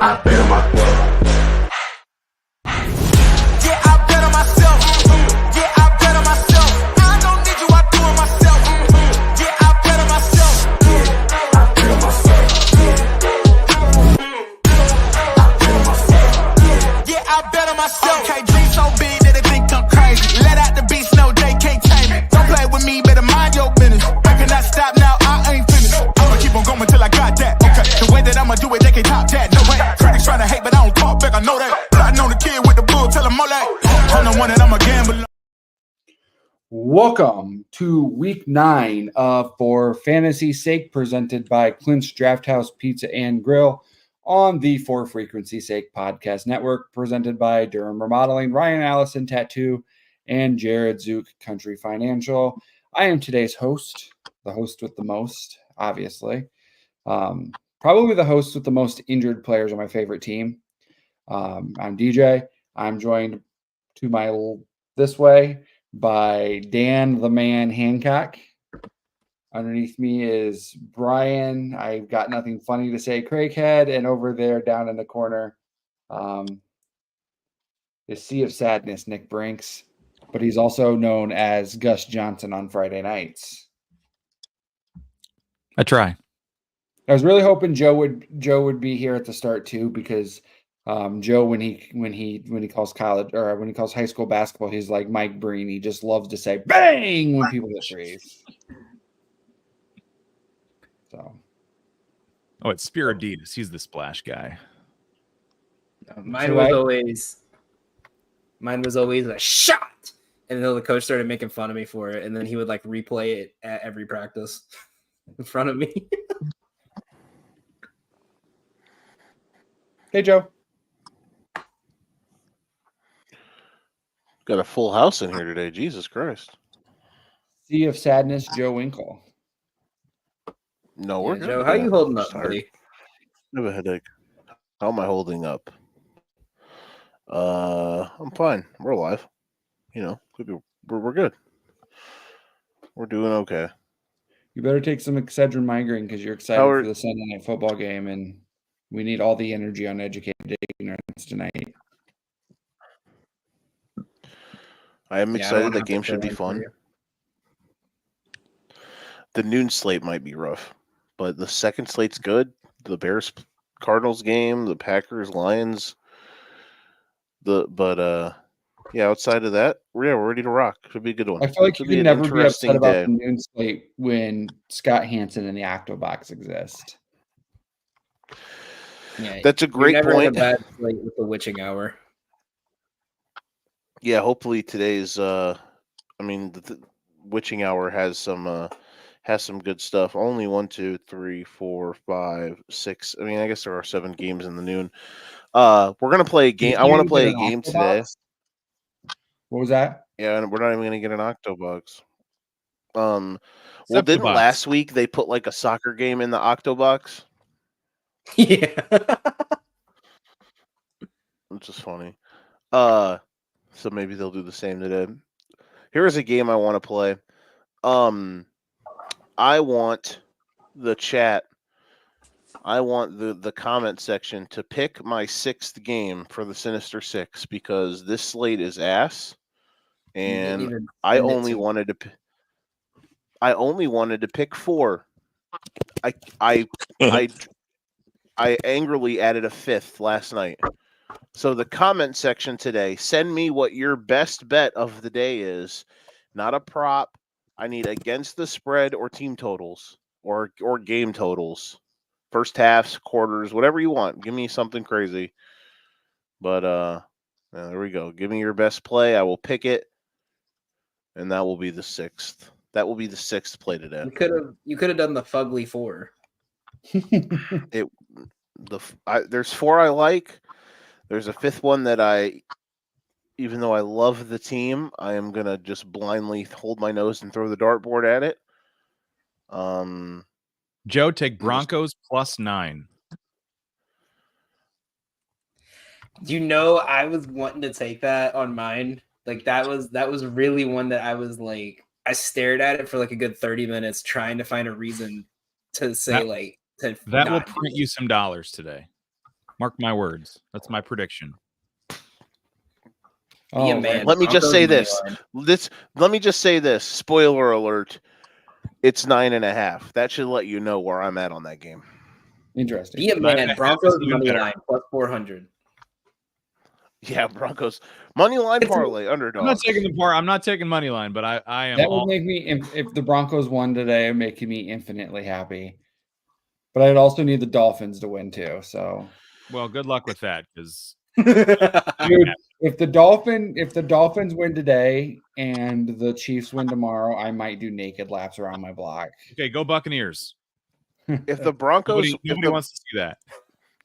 I bet on myself. Yeah, I bet on myself. Yeah, I bet on myself. I don't need you, I do it myself. Yeah, I bet on myself. I bet on myself. Yeah, I bet on myself. Okay, dream so big that they think I'm crazy. Let out the beast, no, they can't tame me. Don't play with me, better mind your business. I cannot stop now, I ain't finished. I'ma keep on going till I got that. Okay, the way that I'ma do it, they can't top that. No way. Critics trying to hate, but I don't talk back, I know that. Plotting on the kid with the bull, tell him all that. I'm the one that I'm a gambler. Welcome to week 9 of For Fantasy's Sake, presented by Clint's Draft House Pizza and Grill on the For Frequency's Sake podcast network, presented by Durham Remodeling, Ryan Allison Tattoo, and Jared Zook Country Financial. I am today's host, the host with the most, obviously. Probably the host with the most injured players on my favorite team. I'm DJ. I'm joined to my this way by Dan the Man Hancock. Underneath me is Brian. I've got nothing funny to say, Craighead, and over there down in the corner is Sea of Sadness, Nick Brinks, but he's also known as Gus Johnson on Friday nights. I try. I was really hoping Joe would be here at the start too, because Joe, when he calls college or when he calls high school basketball, he's like Mike Breen. He just loves to say "bang" when people hit threes. So, it's Spiriditas. He's the splash guy. Mine was always a shot, and then the coach started making fun of me for it, and then he would like replay it at every practice in front of me. Hey, Joe. Got a full house in here today. Jesus Christ. Sea of Sadness, Joe Winkle. No, we're good. Joe, how you holding up, Tired. buddy? I have a headache. How am I holding up? I'm fine. We're alive. You know, we're good. We're doing okay. You better take some Excedrin migraine because you're excited for the Sunday night football game, and we need all the energy on educated ignorance tonight. I am excited. That game should be fun. The noon slate might be rough, but the second slate's good. The Bears-Cardinals game, the Packers-Lions. Outside of that, we're ready to rock. Should be a good one. I feel like you can never be upset about the noon slate when Scott Hansen and the Octobox exist. Yeah, that's a great point. In a bad slate with the witching hour. Yeah, hopefully today's. The witching hour has some good stuff. Only 1, 2, 3, 4, 5, 6. I mean, I guess there are 7 games in the noon. We're gonna play a game. I want to play a game today. What was that? Yeah, and we're not even gonna get an Octobox. Didn't last week they put like a soccer game in the Octobox? Yeah, which is funny. So maybe they'll do the same today. Here's a game I want to play. I want the chat. I want the comment section to pick my 6th game for the Sinister Six because this slate is ass, and I only wanted to pick 4. I angrily added a 5th last night. So the comment section today, send me what your best bet of the day is. Not a prop. I need against the spread or team totals or game totals. First halves, quarters, whatever you want. Give me something crazy. But there we go. Give me your best play. I will pick it. And that will be the 6th. That will be the 6th play today. You could have done the Fugly 4. There's 4 I like. There's a 5th one that even though I love the team, I am going to just blindly hold my nose and throw the dartboard at it. Joe, take Broncos +9. I was wanting to take that on mine. Like that was really one that I was like, I stared at it for like a good 30 minutes trying to find a reason to say that will print you some dollars today. Mark my words. That's my prediction. Be a Oh, man. Let me just Broncos say money this. line. Let me just say this. Spoiler alert. It's 9.5. That should let you know where I'm at on that game. interesting. Be a man. 9.5 Broncos is even money better. line plus 400. Yeah, Broncos money line It's- parlay underdog. I'm not taking the part. I'm not taking money line, but I am That would all. make me, if the Broncos won today, it would make me infinitely happy. But I'd also need the Dolphins to win too. So, Well, good luck with that, because dude, if the Dolphins win today and the Chiefs win tomorrow, I might do naked laps around my block. okay, go Buccaneers. If the Broncos Nobody wants to see that.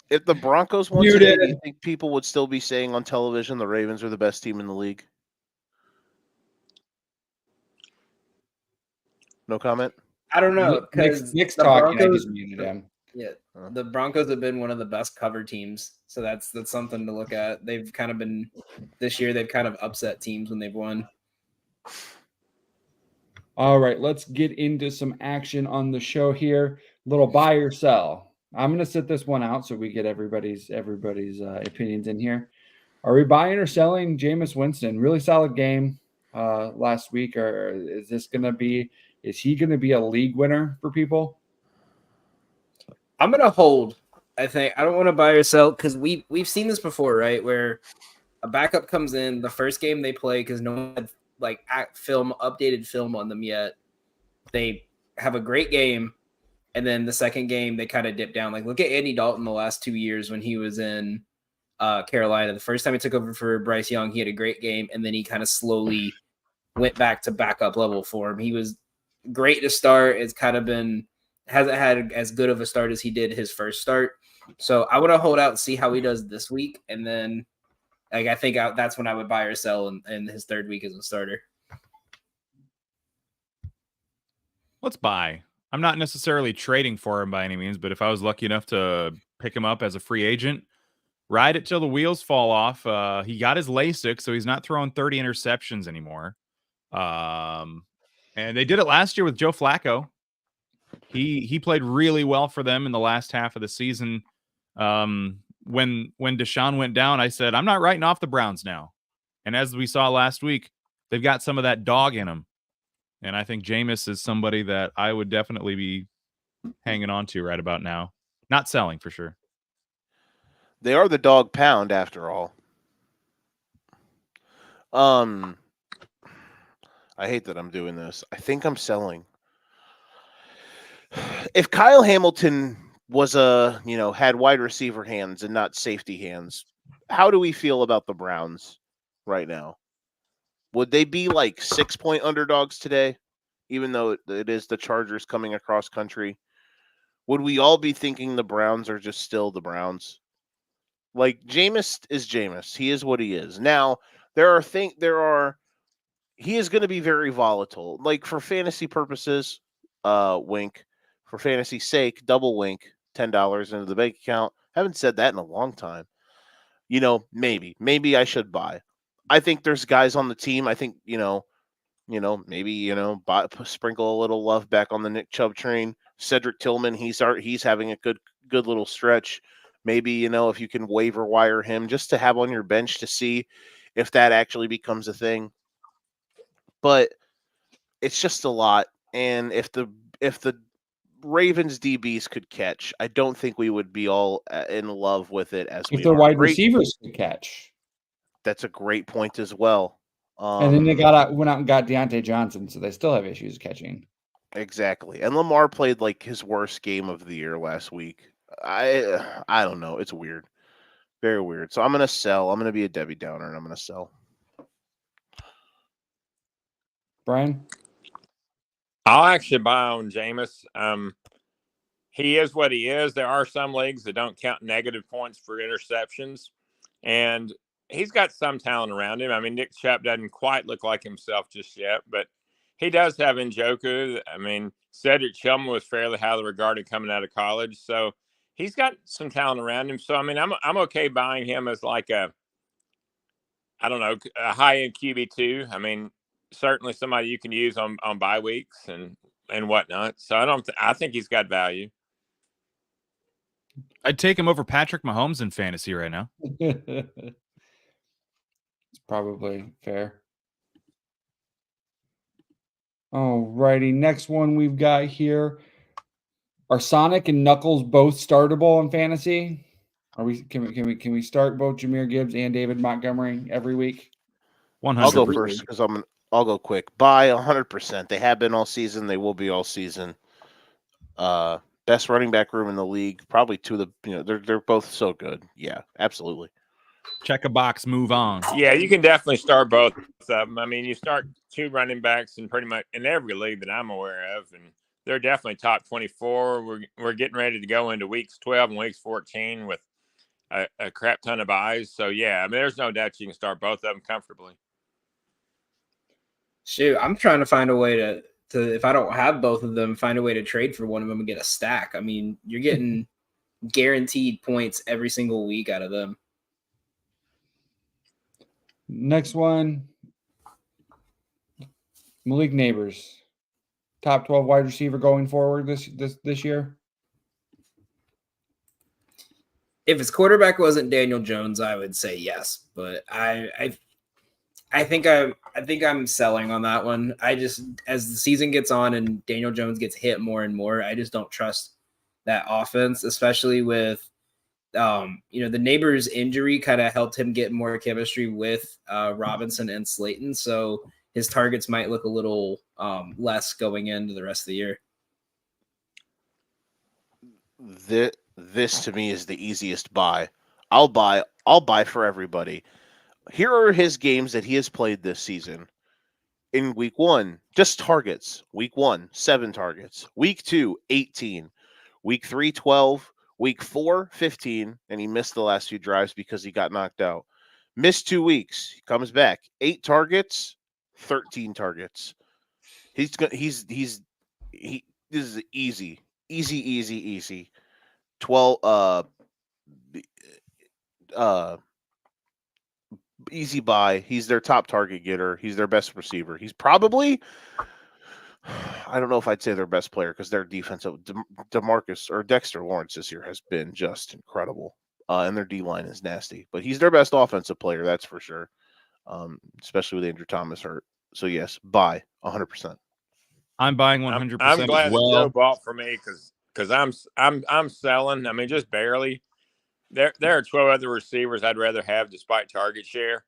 if the Broncos won Muted. today, do you think people would still be saying on television the Ravens are the best team in the league? No comment? I don't know because Nick's the talking. I Broncos. just muted him. Yeah, the Broncos have been one of the best cover teams, so that's something to look at. They've kind of been this year. They've kind of upset teams when they've won. All right, let's get into some action on the show here. Little buy or sell. I'm going to sit this one out so we get everybody's opinions in here. Are we buying or selling Jameis Winston? Really solid game last week. Or is he going to be a league winner for people? I'm gonna hold. I think I don't want to buy or sell because we've seen this before, right? Where a backup comes in the first game they play because no one had updated film on them yet. They have a great game, and then the second game they kind of dip down. Like look at Andy Dalton the last 2 years when he was in Carolina. The first time he took over for Bryce Young, he had a great game, and then he kind of slowly went back to backup level for him. He was great to start. It's kind of been hasn't had as good of a start as he did his first start. So I want to hold out and see how he does this week, and then I think that's when I would buy or sell in his third week as a starter. Let's buy. I'm not necessarily trading for him by any means, but if I was lucky enough to pick him up as a free agent, ride it till the wheels fall off. He got his LASIK, so he's not throwing 30 interceptions anymore. And they did it last year with Joe Flacco. He played really well for them in the last half of the season. When Deshaun went down, I said, I'm not writing off the Browns now. And as we saw last week, they've got some of that dog in them. And I think Jameis is somebody that I would definitely be hanging on to right about now. Not selling for sure. They are the dog pound after all. I hate that I'm doing this. I think I'm selling. If Kyle Hamilton was had wide receiver hands and not safety hands, how do we feel about the Browns right now? Would they be like 6-point underdogs today, even though it is the Chargers coming across country? Would we all be thinking the Browns are just still the Browns? Like Jameis is Jameis. He is what he is. Now, he is going to be very volatile. Like for fantasy purposes, wink. For fantasy sake, double wink, $10 into the bank account. Haven't said that in a long time. Maybe I should buy. I think there's guys on the team. I think, maybe, sprinkle a little love back on the Nick Chubb train. Cedric Tillman, he's having a good little stretch. Maybe, if you can waiver wire him just to have on your bench to see if that actually becomes a thing. But it's just a lot. And if the Ravens DBs could catch, I don't think we would be all in love with it as if their wide receivers could catch. That's a great point as well. And then they went out and got Deontay Johnson, so they still have issues catching. Exactly. And Lamar played like his worst game of the year last week. I don't know. It's weird. Very weird. So I'm going to sell. I'm going to be a Debbie Downer, and I'm going to sell. Brian? I'll actually buy on Jameis. He is what he is. There are some leagues that don't count negative points for interceptions, and he's got some talent around him. I mean, Nick Chubb doesn't quite look like himself just yet, but he does have Njoku. I mean, Cedric Tillman was fairly highly regarded coming out of college, so he's got some talent around him. So, I mean, I'm okay buying him as like a high-end QB2. I mean, certainly somebody you can use on bye weeks and whatnot. So I think he's got value. I'd take him over Patrick Mahomes in fantasy right now. It's probably fair. Alrighty, next one we've got here. Are Sonic and Knuckles both startable in fantasy? Can we start both Jahmyr Gibbs and David Montgomery every week? 100%. I'll go first because I'll go quick. Buy 100%. They have been all season. They will be all season. Best running back room in the league. Probably two of the. They're both so good. Yeah, absolutely. Check a box, move on. Yeah, you can definitely start both of them. I mean, you start 2 running backs in pretty much in every league that I'm aware of, and they're definitely top 24. We're getting ready to go into weeks 12 and weeks 14 with a crap ton of buys. So yeah, I mean, there's no doubt you can start both of them comfortably. Shoot, I'm trying to find a way to if I don't have both of them, find a way to trade for one of them and get a stack. I mean, you're getting guaranteed points every single week out of them. Next one, Malik Neighbors, top 12 wide receiver going forward this year. If his quarterback wasn't Daniel Jones, I would say yes, but I think I'm selling on that one. I just, as the season gets on and Daniel Jones gets hit more and more, I just don't trust that offense, especially with the Neighbors injury kind of helped him get more chemistry with Robinson and Slayton. So his targets might look a little less going into the rest of the year. This to me is the easiest buy. I'll buy for everybody. Here are his games that he has played this season. In week 1, just targets. Week 1, 7 targets. Week 2, 18. Week 3, 12. Week 4, 15. And he missed the last few drives because he got knocked out. Missed 2 weeks. He comes back. 8 targets, 13 targets. This is easy. 12 easy buy. He's their top target getter. He's their best receiver. He's probably, I don't know if I'd say their best player because their defensive DeMarcus or Dexter Lawrence this year has been just incredible. And their D-line is nasty. But he's their best offensive player, that's for sure. Especially with Andrew Thomas hurt. So yes, buy 100%. I'm buying 100%. I'm glad as well. that Joe bought for me because I'm selling. I mean, just barely. There are 12 other receivers I'd rather have despite target share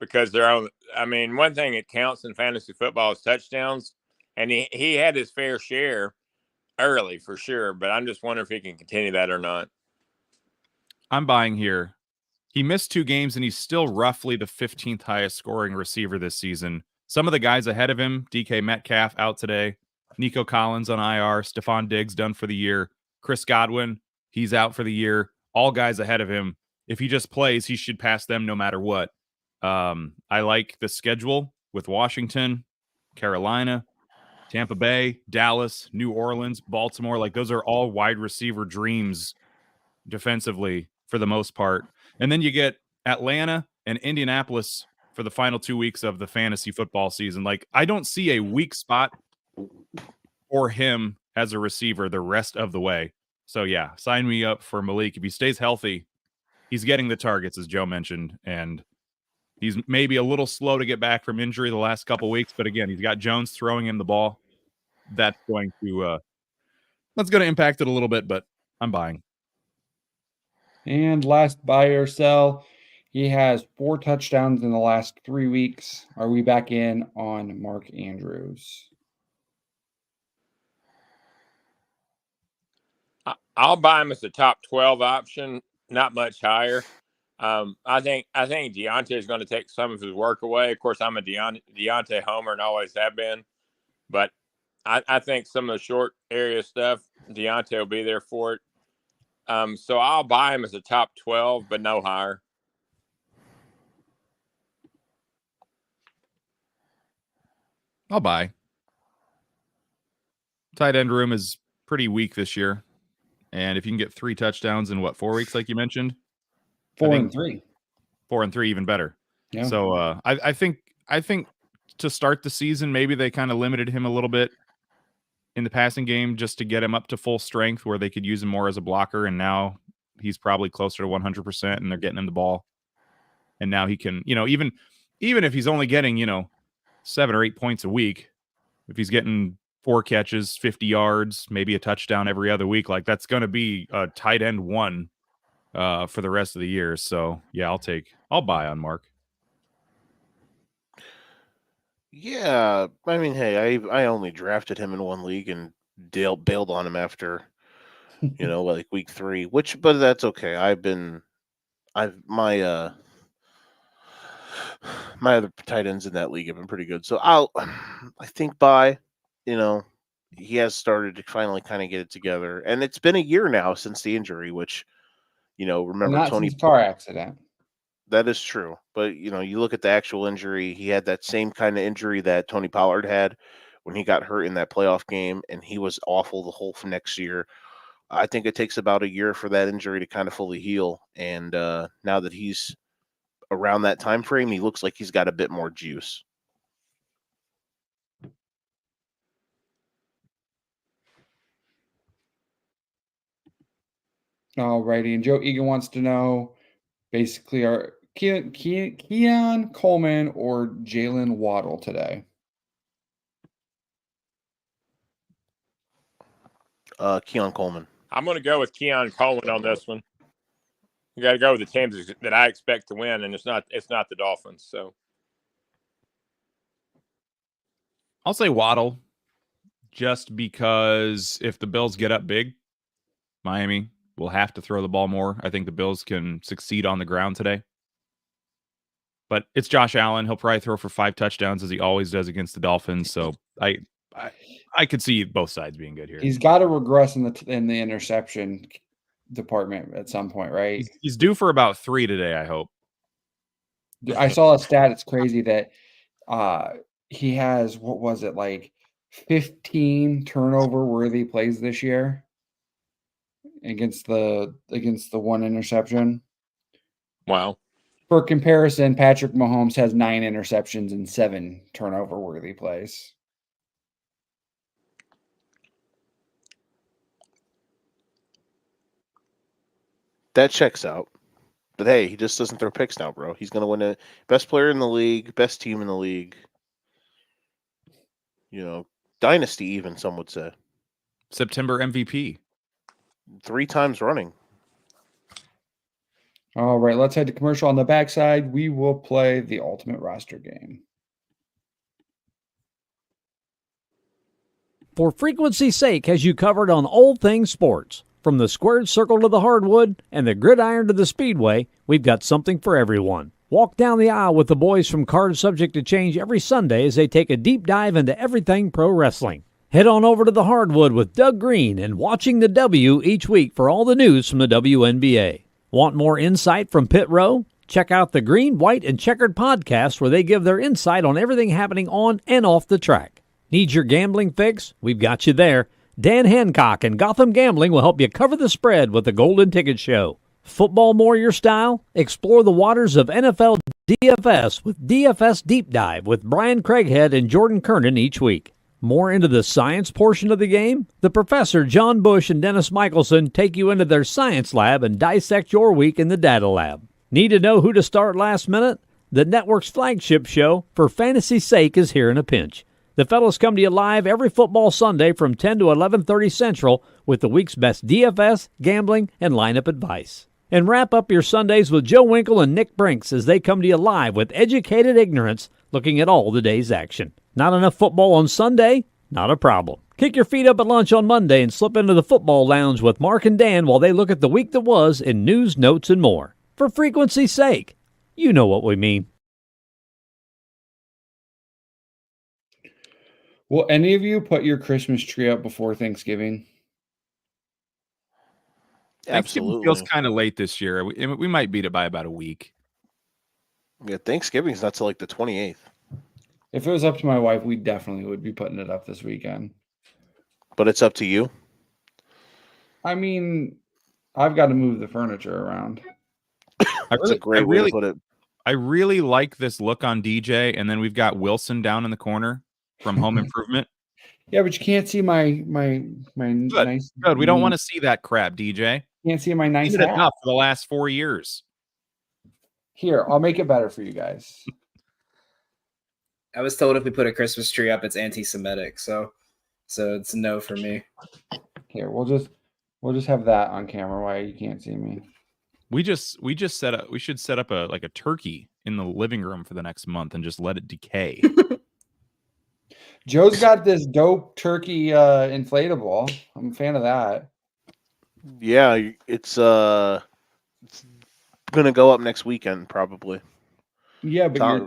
because they're on. I mean, one thing that counts in fantasy football is touchdowns, and he had his fair share early for sure. But I'm just wondering if he can continue that or not. I'm buying here. He missed 2 games, and he's still roughly the 15th highest scoring receiver this season. Some of the guys ahead of him, DK Metcalf out today, Nico Collins on IR, Stephon Diggs done for the year, Chris Godwin, he's out for the year. All guys ahead of him. If he just plays, he should pass them no matter what. I like the schedule with Washington, Carolina, Tampa Bay, Dallas, New Orleans, Baltimore. Like those are all wide receiver dreams defensively for the most part. And then you get Atlanta and Indianapolis for the final 2 weeks of the fantasy football season. Like I don't see a weak spot for him as a receiver the rest of the way. So, yeah, sign me up for Malik. If he stays healthy, he's getting the targets, as Joe mentioned, and he's maybe a little slow to get back from injury the last couple weeks. But, again, he's got Jones throwing him the ball. That's going to impact it a little bit, but I'm buying. And last buy or sell, he has 4 touchdowns in the last 3 weeks. Are we back in on Mark Andrews? I'll buy him as a top 12 option, not much higher. I think Deontay is going to take some of his work away. Of course, I'm a Deontay homer and always have been, but I think some of the short area stuff, Deontay will be there for it. So I'll buy him as a top 12, but no higher. I'll buy. Tight end room is pretty weak this year. And if you can get 3 touchdowns in 4 weeks, like you mentioned, 4 and 3. 4 and 3, even better. Yeah. So I think to start the season, maybe they kind of limited him a little bit in the passing game just to get him up to full strength where they could use him more as a blocker. And now he's probably closer to 100% and they're getting him the ball. And now he can, even if he's only getting, 7 or 8 points a week, if he's getting 4 catches, 50 yards, maybe a touchdown every other week, like that's going to be a tight end 1 for the rest of the year. So yeah, I'll buy on Mark. Yeah, I mean, hey, I only drafted him in one league and bailed on him after, like week 3. But that's okay. My other tight ends in that league have been pretty good. So I think he has started to finally kind of get it together, and it's been a year now since the injury, which, remember Not Tony since car accident. That is true. But, you look at the actual injury, he had that same kind of injury that Tony Pollard had when he got hurt in that playoff game, and he was awful the whole next year. I think it takes about a year for that injury to kind of fully heal. And now that he's around that time frame, he looks like he's got a bit more juice. All righty. And Joe Egan wants to know, basically, are Keon Coleman or Jalen Waddle today? Keon Coleman. I'm going to go with Keon Coleman on this one. You got to go with the teams that I expect to win, and it's not the Dolphins. So I'll say Waddle, just because if the Bills get up big, Miami will have to throw the ball more. I think the Bills can succeed on the ground today. But it's Josh Allen. He'll probably throw for 5 touchdowns as he always does against the Dolphins. So I could see both sides being good here. He's got to regress in the interception department at some point, right? He's due for about 3 today, I hope. I saw a stat. It's crazy that he has, what was it, like 15 turnover-worthy plays this year against the one interception. Wow. For comparison, Patrick Mahomes has 9 interceptions and 7 turnover-worthy plays. That checks out. But hey, he just doesn't throw picks now, bro. He's going to win a best player in the league, best team in the league. Dynasty even, some would say. September MVP. 3 times running. All right, let's head to commercial. On the backside, we will play the ultimate roster game. For frequency's sake, has you covered on all things sports. From the squared circle to the hardwood and the gridiron to the speedway, we've got something for everyone. Walk down the aisle with the boys from Cards Subject to Change every Sunday as they take a deep dive into everything pro wrestling. Head on over to the hardwood with Doug Green and Watching the W each week for all the news from the WNBA. Want more insight from Pit Row? Check out the Green, White, and Checkered podcast where they give their insight on everything happening on and off the track. Need your gambling fix? We've got you there. Dan Hancock and Gotham Gambling will help you cover the spread with the Golden Ticket Show. Football more your style? Explore the waters of NFL DFS with DFS Deep Dive with Brian Craighead and Jordan Kernan each week. More into the science portion of the game? The Professor John Bush and Dennis Michelson take you into their science lab and dissect your week in the data lab. Need to know who to start last minute? The network's flagship show, For Fantasy's Sake, is here in a pinch. The fellas come to you live every football Sunday from 10 to 11:30 Central with the week's best DFS, gambling, and lineup advice. And wrap up your Sundays with Joe Winkle and Nick Brinks as they come to you live with educated ignorance looking at all the day's action. Not enough football on Sunday? Not a problem. Kick your feet up at lunch on Monday and slip into the football lounge with Mark and Dan while they look at the week that was in news, notes, and more. For frequency's sake, you know what we mean. Will any of you put your Christmas tree up before Thanksgiving? Thanksgiving Absolutely. feels kind of late this year. We might beat it by about a week. Yeah, Thanksgiving's not till like the 28th. If it was up to my wife, we definitely would be putting it up this weekend. But it's up to you. I mean, I've got to move the furniture around. That's a great way to put it. I really like this look on DJ, and then we've got Wilson down in the corner from Home Improvement. Yeah, but you can't see my nice. Good. We don't want to see that crap, DJ. Can't see my nice Seen it hat. enough for the last 4 years. Here, I'll make it better for you guys. I was told if we put a Christmas tree up, it's anti-Semitic. So it's no for me. Here, we'll just have that on camera. Why you can't see me? We should set up a turkey in the living room for the next month and just let it decay. Joe's got this dope turkey inflatable. I'm a fan of that. Yeah, it's gonna go up next weekend probably. Yeah, but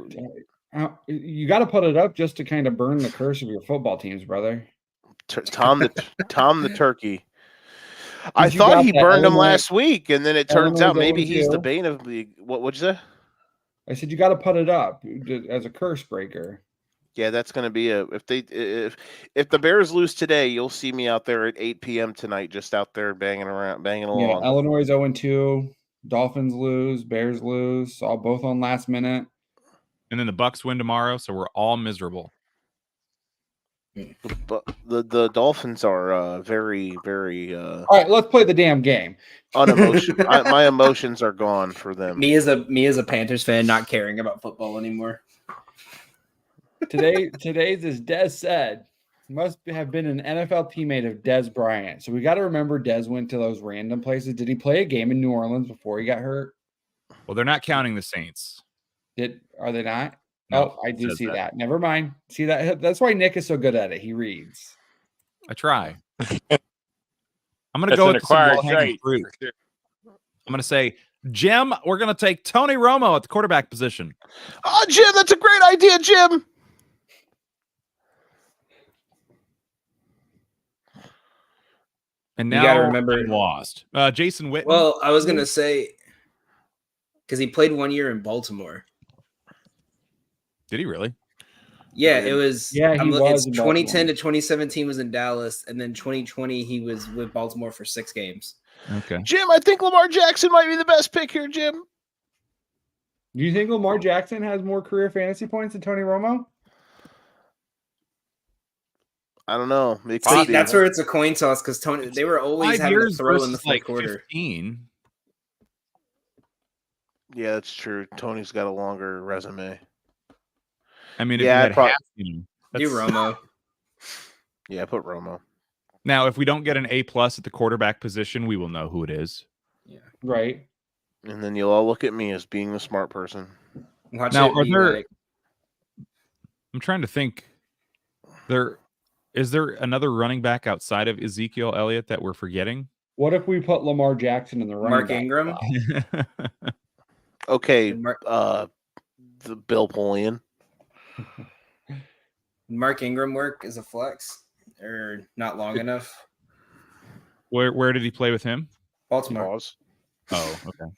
you got to put it up just to kind of burn the curse of your football teams, brother. Tom the turkey. I You thought got he that burned him Illinois- last week, and then it turns Illinois out maybe he's the 0-2. bane of the. What'd you say? I said you got to put it up as a curse breaker. Yeah, that's going to be if the Bears lose today, you'll see me out there at 8 p.m. tonight, just out there banging along. Yeah, Illinois 0-2. Dolphins lose. Bears lose. All both on last minute. And then the Bucks win tomorrow, so we're all miserable. But the Dolphins are very, very All right, let's play the damn game. unemotional. My emotions are gone for them. Me as a Panthers fan, not caring about football anymore. Today's, as Dez said, must have been an NFL teammate of Dez Bryant. So we got to remember Dez went to those random places. Did he play a game in New Orleans before he got hurt? Well, they're not counting the Saints. Are they not? No, I do says see that. that. Never mind. See that? That's why Nick is so good at it. He reads. I try. I'm going to That's go an with some acquired low-hanging trait. fruit. for sure. I'm going to say, Jim, we're going to take Tony Romo at the quarterback position. Oh, Jim, that's a great idea, Jim. And You now gotta remember- I'm lost. Jason Witten. Well, I was gonna say because he played 1 year in Baltimore. Did he really? Yeah, it was. Yeah, he was It's in 2010 Baltimore. to 2017 was in Dallas, and then 2020 he was with Baltimore for 6 games. Okay. Jim, I think Lamar Jackson might be the best pick here, Jim. Do you think Lamar Jackson has more career fantasy points than Tony Romo? I don't know. It See, could be. that's where it's a coin toss because Tony. They were always 5 having to years throw in the versus fourth like quarter. 15. Yeah, that's true. Tony's got a longer resume. I mean, Yeah, if you had half, Do that's- Romo. Yeah, put Romo. Now, if we don't get an A+ at the quarterback position, we will know who it is. Right. And then you'll all look at me as being the smart person. Watch Now, it are be there- like- I'm trying to think. Is there another running back outside of Ezekiel Elliott that we're forgetting? What if we put Lamar Jackson in the running Mark back Ingram? spot? Okay, Mark, the Bill Polian. Mark Ingram work as a flex or not long enough? Where did he play with him? Baltimore. Pause. Oh, okay.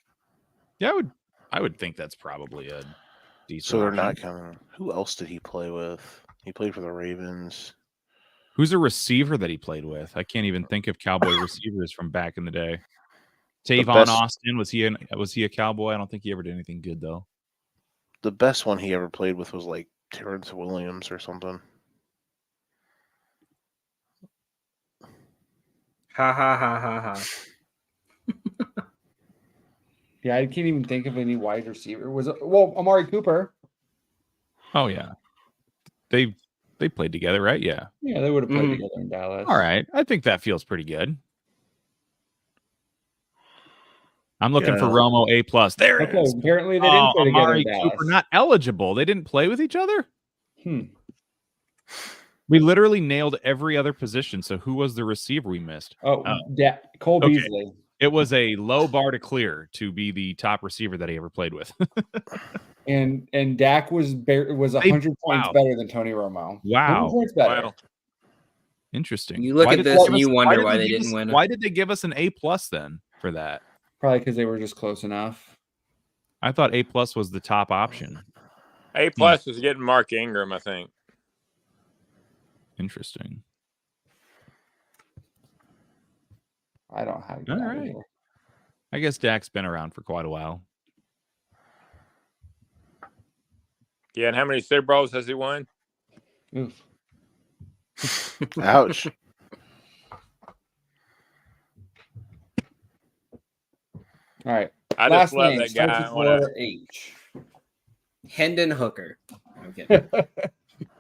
Yeah, I would think that's probably a decent. So they're option. not counting. Who else did he play with? He played for the Ravens. Who's a receiver that he played with? I can't even think of Cowboy receivers from back in the day. Tavon best- Austin, was he a Cowboy? I don't think he ever did anything good though. The best one he ever played with was like Terrence Williams or something. Ha ha ha ha ha. Yeah, I can't even think of any wide receiver. Well, Amari Cooper. Oh yeah, they played together, right? Yeah. Yeah, they would have played Mhm. together in Dallas. All right, I think that feels pretty good. I'm looking for Yeah. Romo A+. There it Okay, is. apparently they didn't play together Amari in Dallas. Cooper not eligible. They didn't play with each other. Hmm. We literally nailed every other position. So who was the receiver we missed? Oh, Oh. Cole Okay. Beasley. It was a low bar to clear to be the top receiver that he ever played with. And Dak was 100 points wow. better than Tony Romo. 100 Wow. points better. Wow. Interesting. You look Why at did this they and give you us- wonder did why they give didn't us- win. Why did they give us an A+ then for that? Probably because they were just close enough. I thought A+ was the top option. A+ is getting Mark Ingram, I think. Interesting. I don't have All that right. either. I guess Dak's been around for quite a while. Yeah, and how many Super Bowls has he won? Oof. Ouch. All right. I Last just love name that starts guy. with the letter H. Hendon Hooker. I'm kidding.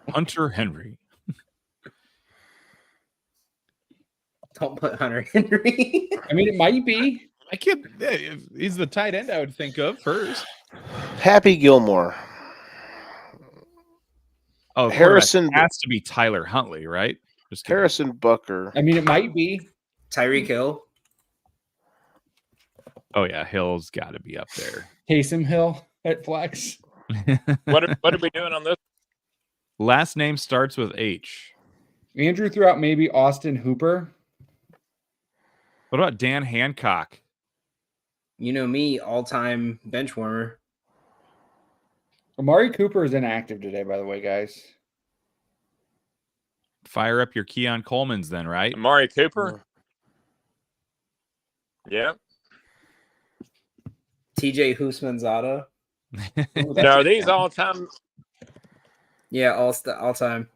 Hunter Henry. Don't put Hunter Henry. I mean, it might be. I can't. He's the tight end I would think of first. Happy Gilmore. Oh, Harrison has to be Tyler Huntley, right? Just kidding. Harrison Bucker. I mean, it might be. Tyreek Hill. Oh yeah, Hill's got to be up there. Taysom Hill at flex. What are we doing on this? Last name starts with H. Andrew threw out maybe Austin Hooper. What about Dan Hancock? You know me, all-time bench warmer. Amari Cooper is inactive today, by the way, guys. Fire up your Keon Coleman's then, right? Amari Cooper? Yeah. TJ Husmanzada. No, these all-time. Yeah, all-time.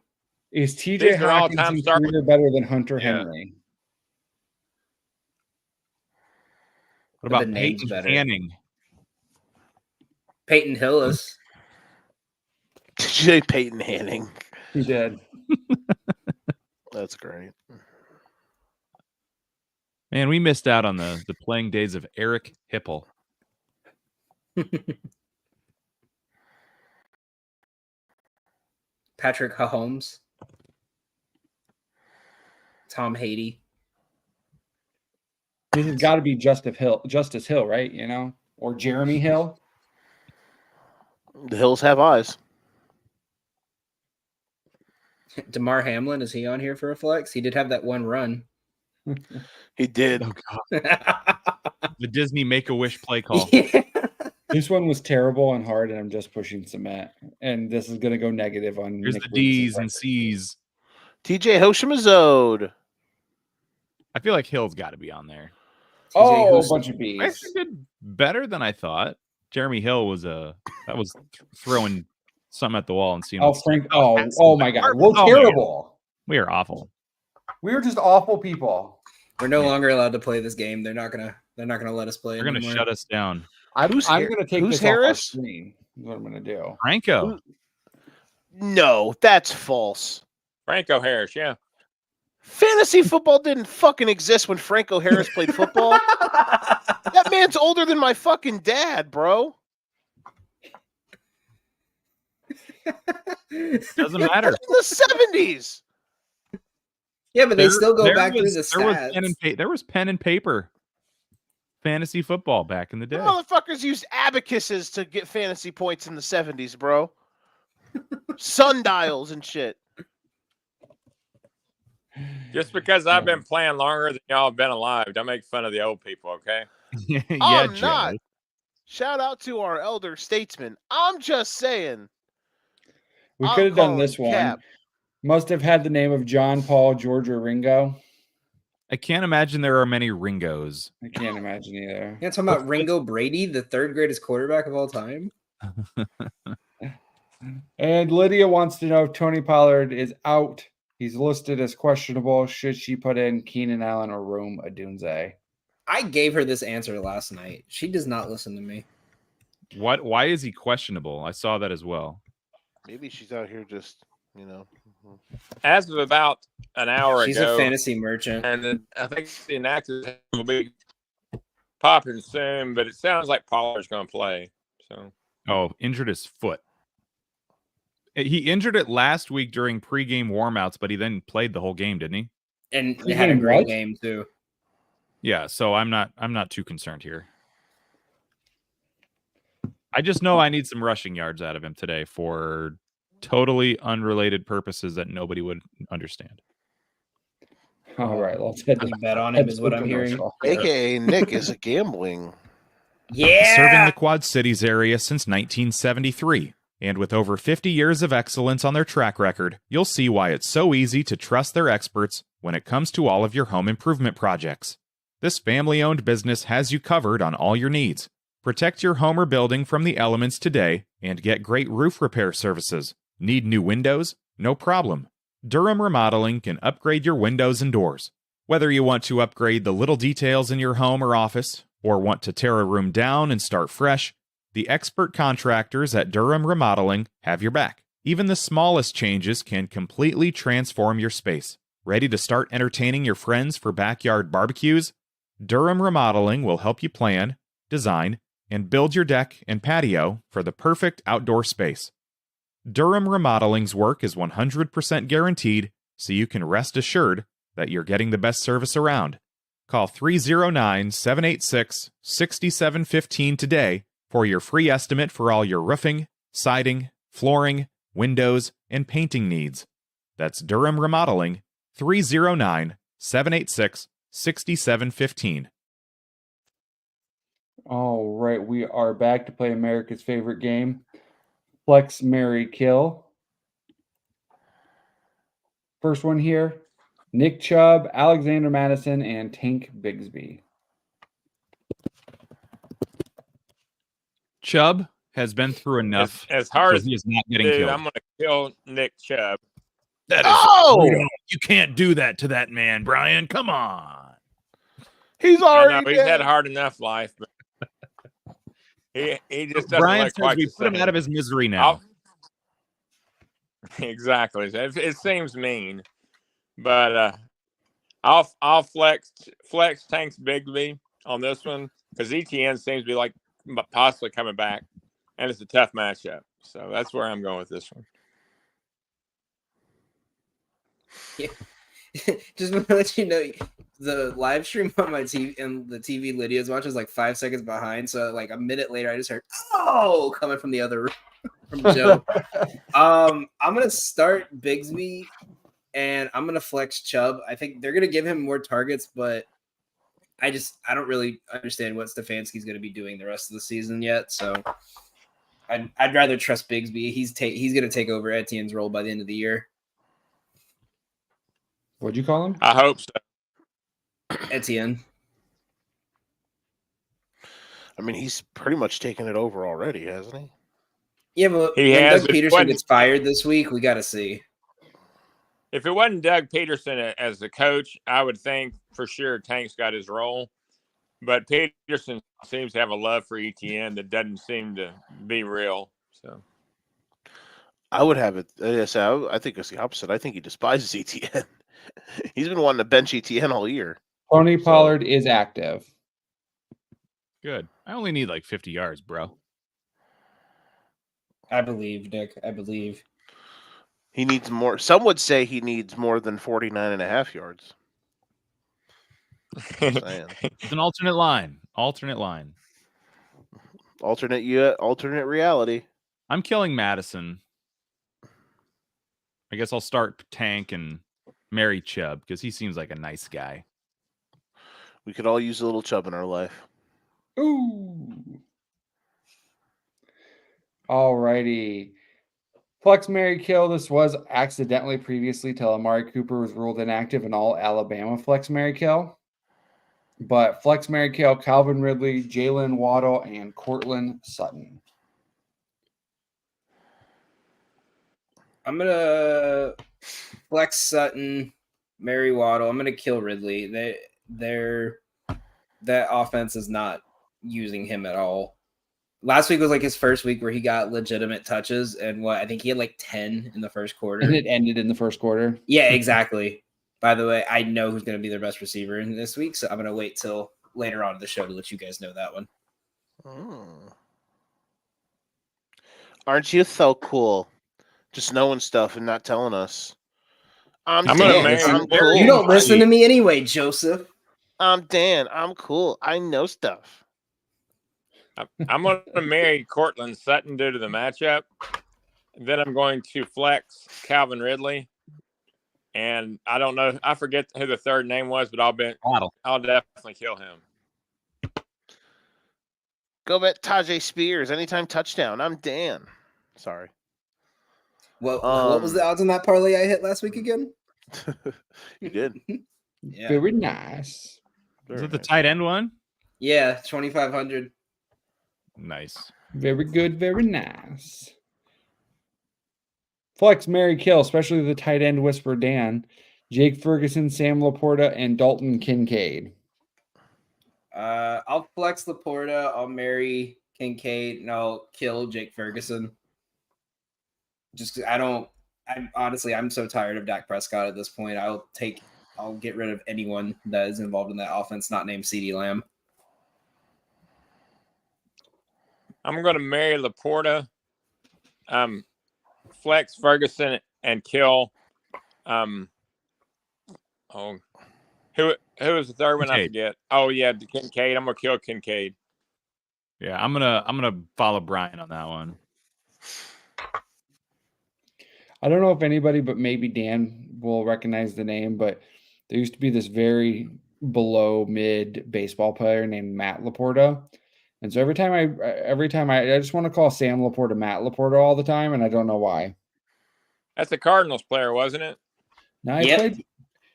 Is TJ These are all-time Hawkinson's stars. career better than Hunter Yeah. Henry? What about The name's Peyton better. Manning? Peyton Hillis. TJ Peyton Hanning. He did. That's great. Man, we missed out on the playing days of Eric Hipple. Patrick Mahomes. Tom Haty. This has got to be Justice Hill, right? You know, or Jeremy Hill. The Hills have eyes. DeMar Hamlin, is he on here for a flex? He did have that one run. He did. Oh God, the Disney Make-A-Wish play call. Yeah. This one was terrible and hard, and I'm just pushing cement. And this is going to go negative on. Here's Nick the D's Williams' and C's. TJ Hoshimazode. I feel like Hill's got to be on there. Oh, a Houston. bunch of B's. I actually did better than I thought. Jeremy Hill was throwing something at the wall and seeing. Oh, what stuck. Frank. That's Oh my God. We're Oh, terrible. We are awful. We're just awful people. We're no longer allowed to play this game. They're not gonna let us play. They're going to anymore. shut us down. I'm Who's going Har- to take who's this off our Harris? screen. Is what I'm going to do. Franco. No, that's false. Franco Harris, yeah. Fantasy football didn't fucking exist when Franco Harris played football. That man's older than my fucking dad, bro. Doesn't matter. In the 70s. Yeah, but they still go There back was- through the There was, stats. there was pen and paper fantasy football back in the The day. motherfuckers used abacuses to get fantasy points in the 70s, bro. Sundials and shit. Just because I've been playing longer than y'all have been alive, don't make fun of the old people, okay? Yeah, I'm Joe. not. Shout out to our elder statesman. I'm just saying. We I'm could have done calling this one. cap. Must have had the name of John, Paul, George, or Ringo. I can't imagine there are many Ringos. I can't imagine either. You're talking about Ringo Brady, the third greatest quarterback of all time? And Lydia wants to know if Tony Pollard is out. He's listed as questionable. Should she put in Keenan Allen or Rome Odunze? I gave her this answer last night. She does not listen to me. What? Why is he questionable? I saw that as well. Maybe she's out here just, you know. As of about an hour She's ago, a fantasy merchant. and I think the inactive will be popping soon, but it sounds like Pollard's going to play. So Oh, injured his foot. He injured it last week during pregame warmouts, but he then played the whole game, didn't he? And they had a great What? game too. Yeah, so I'm not too concerned here. I just know I need some rushing yards out of him today for totally unrelated purposes that nobody would understand. All right, let's head to You bet on him is what I'm hearing. commercial. AKA Nick is a gambling. Yeah. Serving the Quad Cities area since 1973. And with over 50 years of excellence on their track record, you'll see why it's so easy to trust their experts when it comes to all of your home improvement projects. This family-owned business has you covered on all your needs. Protect your home or building from the elements today and get great roof repair services. Need new windows? No problem. Durham Remodeling can upgrade your windows and doors. Whether you want to upgrade the little details in your home or office, or want to tear a room down and start fresh, the expert contractors at Durham Remodeling have your back. Even the smallest changes can completely transform your space. Ready to start entertaining your friends for backyard barbecues? Durham Remodeling will help you plan, design, and build your deck and patio for the perfect outdoor space. Durham Remodeling's work is 100% guaranteed, so you can rest assured that you're getting the best service around. Call 309-786-6715 today for your free estimate for all your roofing, siding, flooring, windows, and painting needs. That's Durham Remodeling, 309-786-6715. All right, we are back to play America's favorite game, Flex, Marry, Kill. First one here, Nick Chubb, Alexander Madison, and Tank Bigsby. Chubb has been through enough. As hard so as he is not getting dude, killed. I'm going to kill Nick Chubb. That is brutal. You can't do that to that man, Brian. Come on. He's I already know he's had a hard enough life, but he just doesn't Brian look says quite we the put him same. out of his misery now. Exactly. It seems mean, but I'll flex Tanks Bigsby on this one because ETN seems to be like possibly coming back, and it's a tough matchup. So that's where I'm going with this one. Yeah. Just want to let you know, the live stream on my TV and the TV Lydia's watching is like 5 seconds behind. So like a minute later, I just heard "oh" coming from the other room from Joe. I'm gonna start Bigsby and I'm gonna flex Chubb. I think they're gonna give him more targets, but I don't really understand what Stefanski's gonna be doing the rest of the season yet. So I'd rather trust Bigsby. He's gonna take over Etienne's role by the end of the year. What'd you call him? I hope so. Etienne. I mean, he's pretty much taken it over already, hasn't he? Yeah, but He when has, Doug but Peterson when- gets fired this week, we got to see. If it wasn't Doug Peterson as the coach, I would think for sure Tank's got his role. But Peterson seems to have a love for ETN that doesn't seem to be real. So I would have it. Yes, I think it's the opposite. I think he despises ETN. He's been wanting to bench ETN all year. Tony Pollard is active. Good. I only need like 50 yards, bro. I believe, Nick. I believe. He needs more. Some would say he needs more than 49.5 yards. Just saying. It's an alternate line. Alternate line. Alternate reality. I'm killing Madison. I guess I'll start Tank and marry Chubb because he seems like a nice guy. We could all use a little Chubb in our life. Ooh. All righty. Flex, Marry, Kill. This was accidentally previously till Amari Cooper was ruled inactive in all Alabama Flex, Marry, Kill. But Flex, Marry, Kill, Calvin Ridley, Jalen Waddle, and Cortland Sutton. I'm going to flex Sutton, Mary Waddle. I'm going to kill Ridley. That offense is not using him at all. Last week was like his first week where he got legitimate touches, and I think he had like 10 in the first quarter. And it ended in the first quarter. Yeah, exactly. By the way, I know who's going to be their best receiver in this week, so I'm going to wait till later on in the show to let you guys know that one. Aren't you so cool? Just knowing stuff and not telling us. I'm gonna Dan. marry- I'm cool. You don't listen to me anyway, Joseph. I'm Dan. I'm cool. I know stuff. I'm going to marry Cortland Sutton due to the matchup. Then I'm going to flex Calvin Ridley. And I don't know. I forget who the third name was, but I'll definitely kill him. Go bet Tajay Spears. Anytime touchdown. I'm Dan. Sorry. What was the odds on that parlay I hit last week again? You did. Yeah. Very nice. Is it the tight end one? Yeah, 2,500. Nice. Very good. Very nice. Flex, Mary, kill, especially the tight end whisper Dan, Jake Ferguson, Sam Laporta, and Dalton Kincaid. I'll flex Laporta. I'll marry Kincaid, and I'll kill Jake Ferguson. Just 'cause I'm so tired of Dak Prescott at this point. I'll get rid of anyone that is involved in that offense not named CeeDee Lamb. I'm going to marry Laporta, flex Ferguson, and kill. Who was the third one? I Kincaid. forget. Oh yeah, Kincaid. I'm gonna kill Kincaid. Yeah, I'm gonna follow Brian on that one. I don't know if anybody, but maybe Dan will recognize the name, but there used to be this very below mid baseball player named Matt Laporta. And so every time I just want to call Sam Laporta Matt Laporta all the time, and I don't know why. That's a Cardinals player, wasn't it? Now Yep.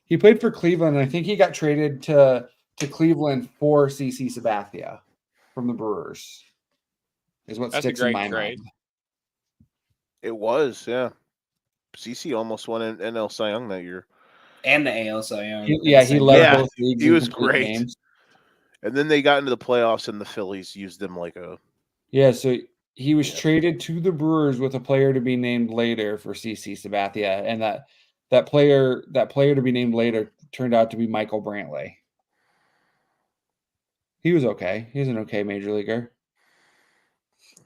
he played for Cleveland, and I think he got traded to Cleveland for CC Sabathia from the Brewers. Is what That's a sticks in great my trade. mind. It was, yeah. CC almost won an NL Cy Young that year. And the AL Cy Young. He led Yeah, both leagues. he in was complete great. games. And then they got into the playoffs, and the Phillies used them like a. Yeah, so he was traded to the Brewers with a player to be named later for CC Sabathia, and that player to be named later turned out to be Michael Brantley. He was okay. He's an okay major leaguer.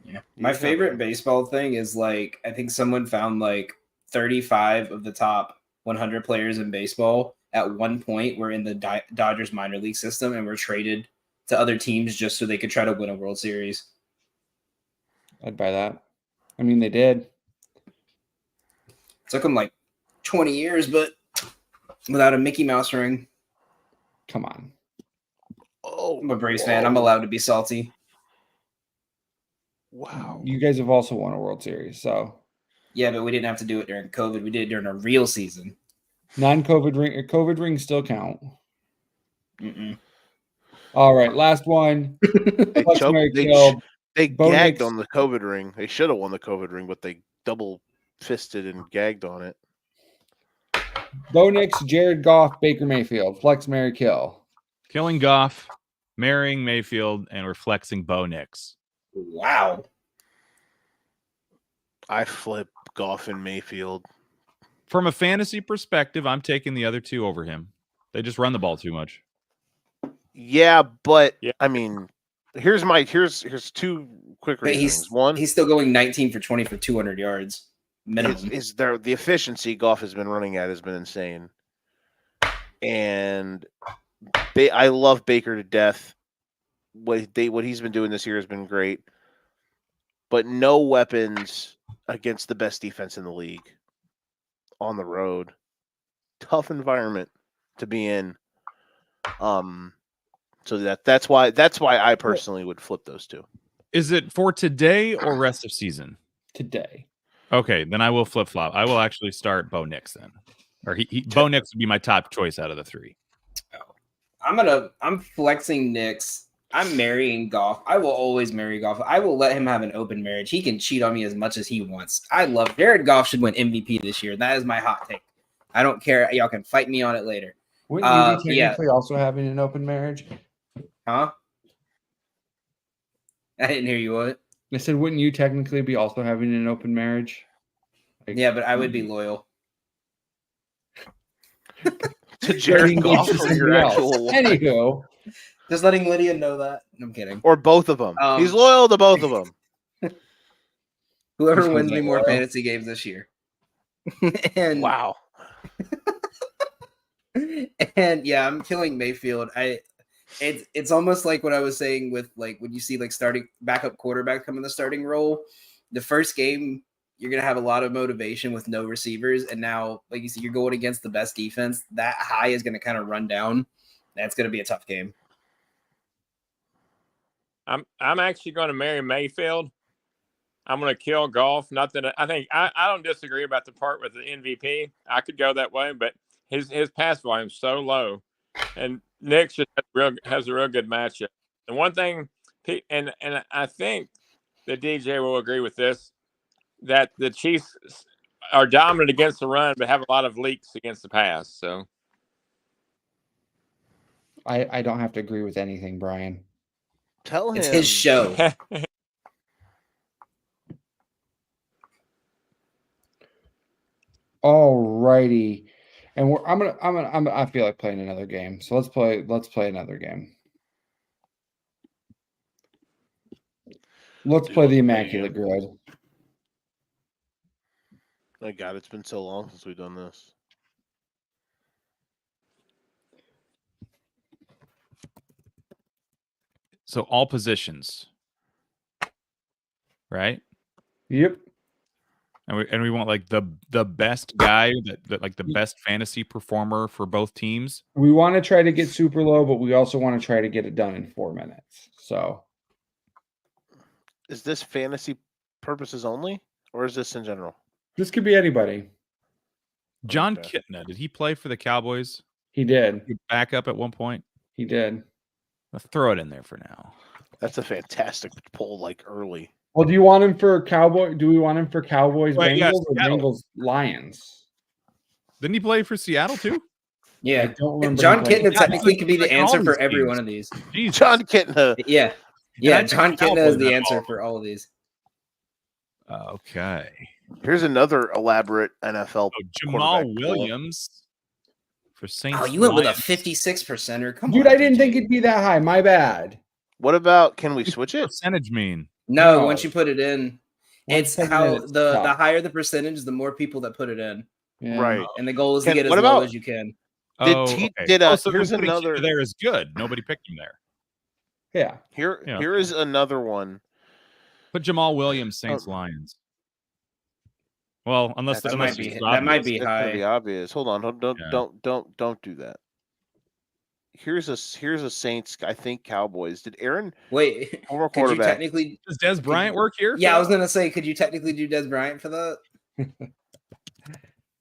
Yeah. My favorite baseball thing is I think someone found 35 of the top 100 players in baseball at one point were in the Dodgers minor league system and were traded to other teams just so they could try to win a World Series. I'd buy that. I mean, they did. Took them 20 years, but without a Mickey Mouse ring. Come on. Oh, I'm a Braves fan. I'm allowed to be salty. Wow. You guys have also won a World Series, so. Yeah, but we didn't have to do it during COVID. We did it during a real season. COVID rings still count. Mm-mm. All right, last one. They Flex, choked. Mary, They kill. Bo gagged Nix. on the COVID ring. They should have won the COVID ring, but they double fisted and gagged on it. Bo Nix, Jared Goff, Baker Mayfield. Flex, Mary, kill. Killing Goff, marrying Mayfield, and we're flexing Bo Nix. Wow. I flip Goff and Mayfield. From a fantasy perspective, I'm taking the other two over him. They just run the ball too much. Yeah, but Yeah. I mean, here's two quick But reasons. One, he's still going 19 for 20 for 200 yards minimum. is there the efficiency Goff has been running at has been insane, and I love Baker to death. What he's been doing this year has been great, but no weapons against the best defense in the league on the road. Tough environment to be in. So that's why I personally would flip those two. Is it for today or rest of season? Today. Okay, then I will flip flop. I will actually start Bo Nix then, or Bo Nix would be my top choice out of the three. I'm flexing Knicks. I'm marrying Goff. I will always marry Goff. I will let him have an open marriage. He can cheat on me as much as he wants. I love Jared Goff should win MVP this year. That is my hot take. I don't care. Y'all can fight me on it later. Wouldn't you be technically also having an open marriage? Huh? I didn't hear you. What? I said, wouldn't you technically be also having an open marriage? Yeah, but I would be loyal. To Jared Goff to or your somebody else. actual wife. Anywho, Just letting Lydia know that. I'm kidding. Or both of them. He's loyal to both of them. Whoever wins me more fantasy games this year. And Wow. And yeah, I'm killing Mayfield. It's almost like what I was saying with when you see starting backup quarterback come in the starting role. The first game, you're gonna have a lot of motivation with no receivers, and now, like you see, you're going against the best defense. That high is gonna kind of run down. That's gonna be a tough game. I'm actually going to marry Mayfield. I'm going to kill Goff. Not that I think I don't disagree about the part with the MVP. I could go that way, but his pass volume is so low, and Nick just has a real good matchup. And one thing, and I think that DJ will agree with this, that the Chiefs are dominant against the run, but have a lot of leaks against the pass. So I don't have to agree with anything, Brian. Tell him. It's his show. All righty. And I feel like playing another game. So let's play another game. Let's play the Immaculate Grid. My God, it's been so long since we've done this. So all positions, right? Yep. And we want like the best guy that like the best fantasy performer for both teams. We want to try to get super low, but we also want to try to get it done in 4 minutes. So Is this fantasy purposes only, or is this in general? this could be anybody. John Okay. Kitna, did he play for the Cowboys? He did. Back up at one point. He did. Let's throw it in there for now. That's a fantastic pull, like early. Well, do you want him for Cowboy? Do we want him for Cowboys, Wait, Bengals, yes, or Seattle. Bengals, Lions? Didn't he play for Seattle too? I Yeah. don't remember. John him playing. Kitna Yeah, technically could be the like all answer for these every teams. one of these. Jesus. John Kitna. Yeah. Yeah, Yeah, I think John Kitna Cowboys is the have answer all. for all of these. Okay. Here's another elaborate NFL. Oh, Jamal quarterback pool. Williams for Saints. Oh, you went with a Lions. 56%er. Come Dude, on, I didn't DJ. think it'd be that high. My bad. What about? Can we switch it? Percentage mean? No, No. once you put it in, Once it's you put it how in, it's the tough. higher the percentage, the more people that put it in. Yeah. Right. And the goal is to Can- get as what low about- as you can. So here's then putting another- Kitna there is good. Nobody picked him there. Yeah. Yeah. Here is another one. Put Jamal Williams, Saints, Lions. Well, unless That might unless be- it's that might obvious. be That's gonna high. be obvious. Hold on. Yeah. Don't do that. Here's a Saints. I think Cowboys. Did Aaron Wait, former could you quarterback? technically? Does Des Bryant work here? Yeah, I was gonna say, could you technically do Des Bryant for that?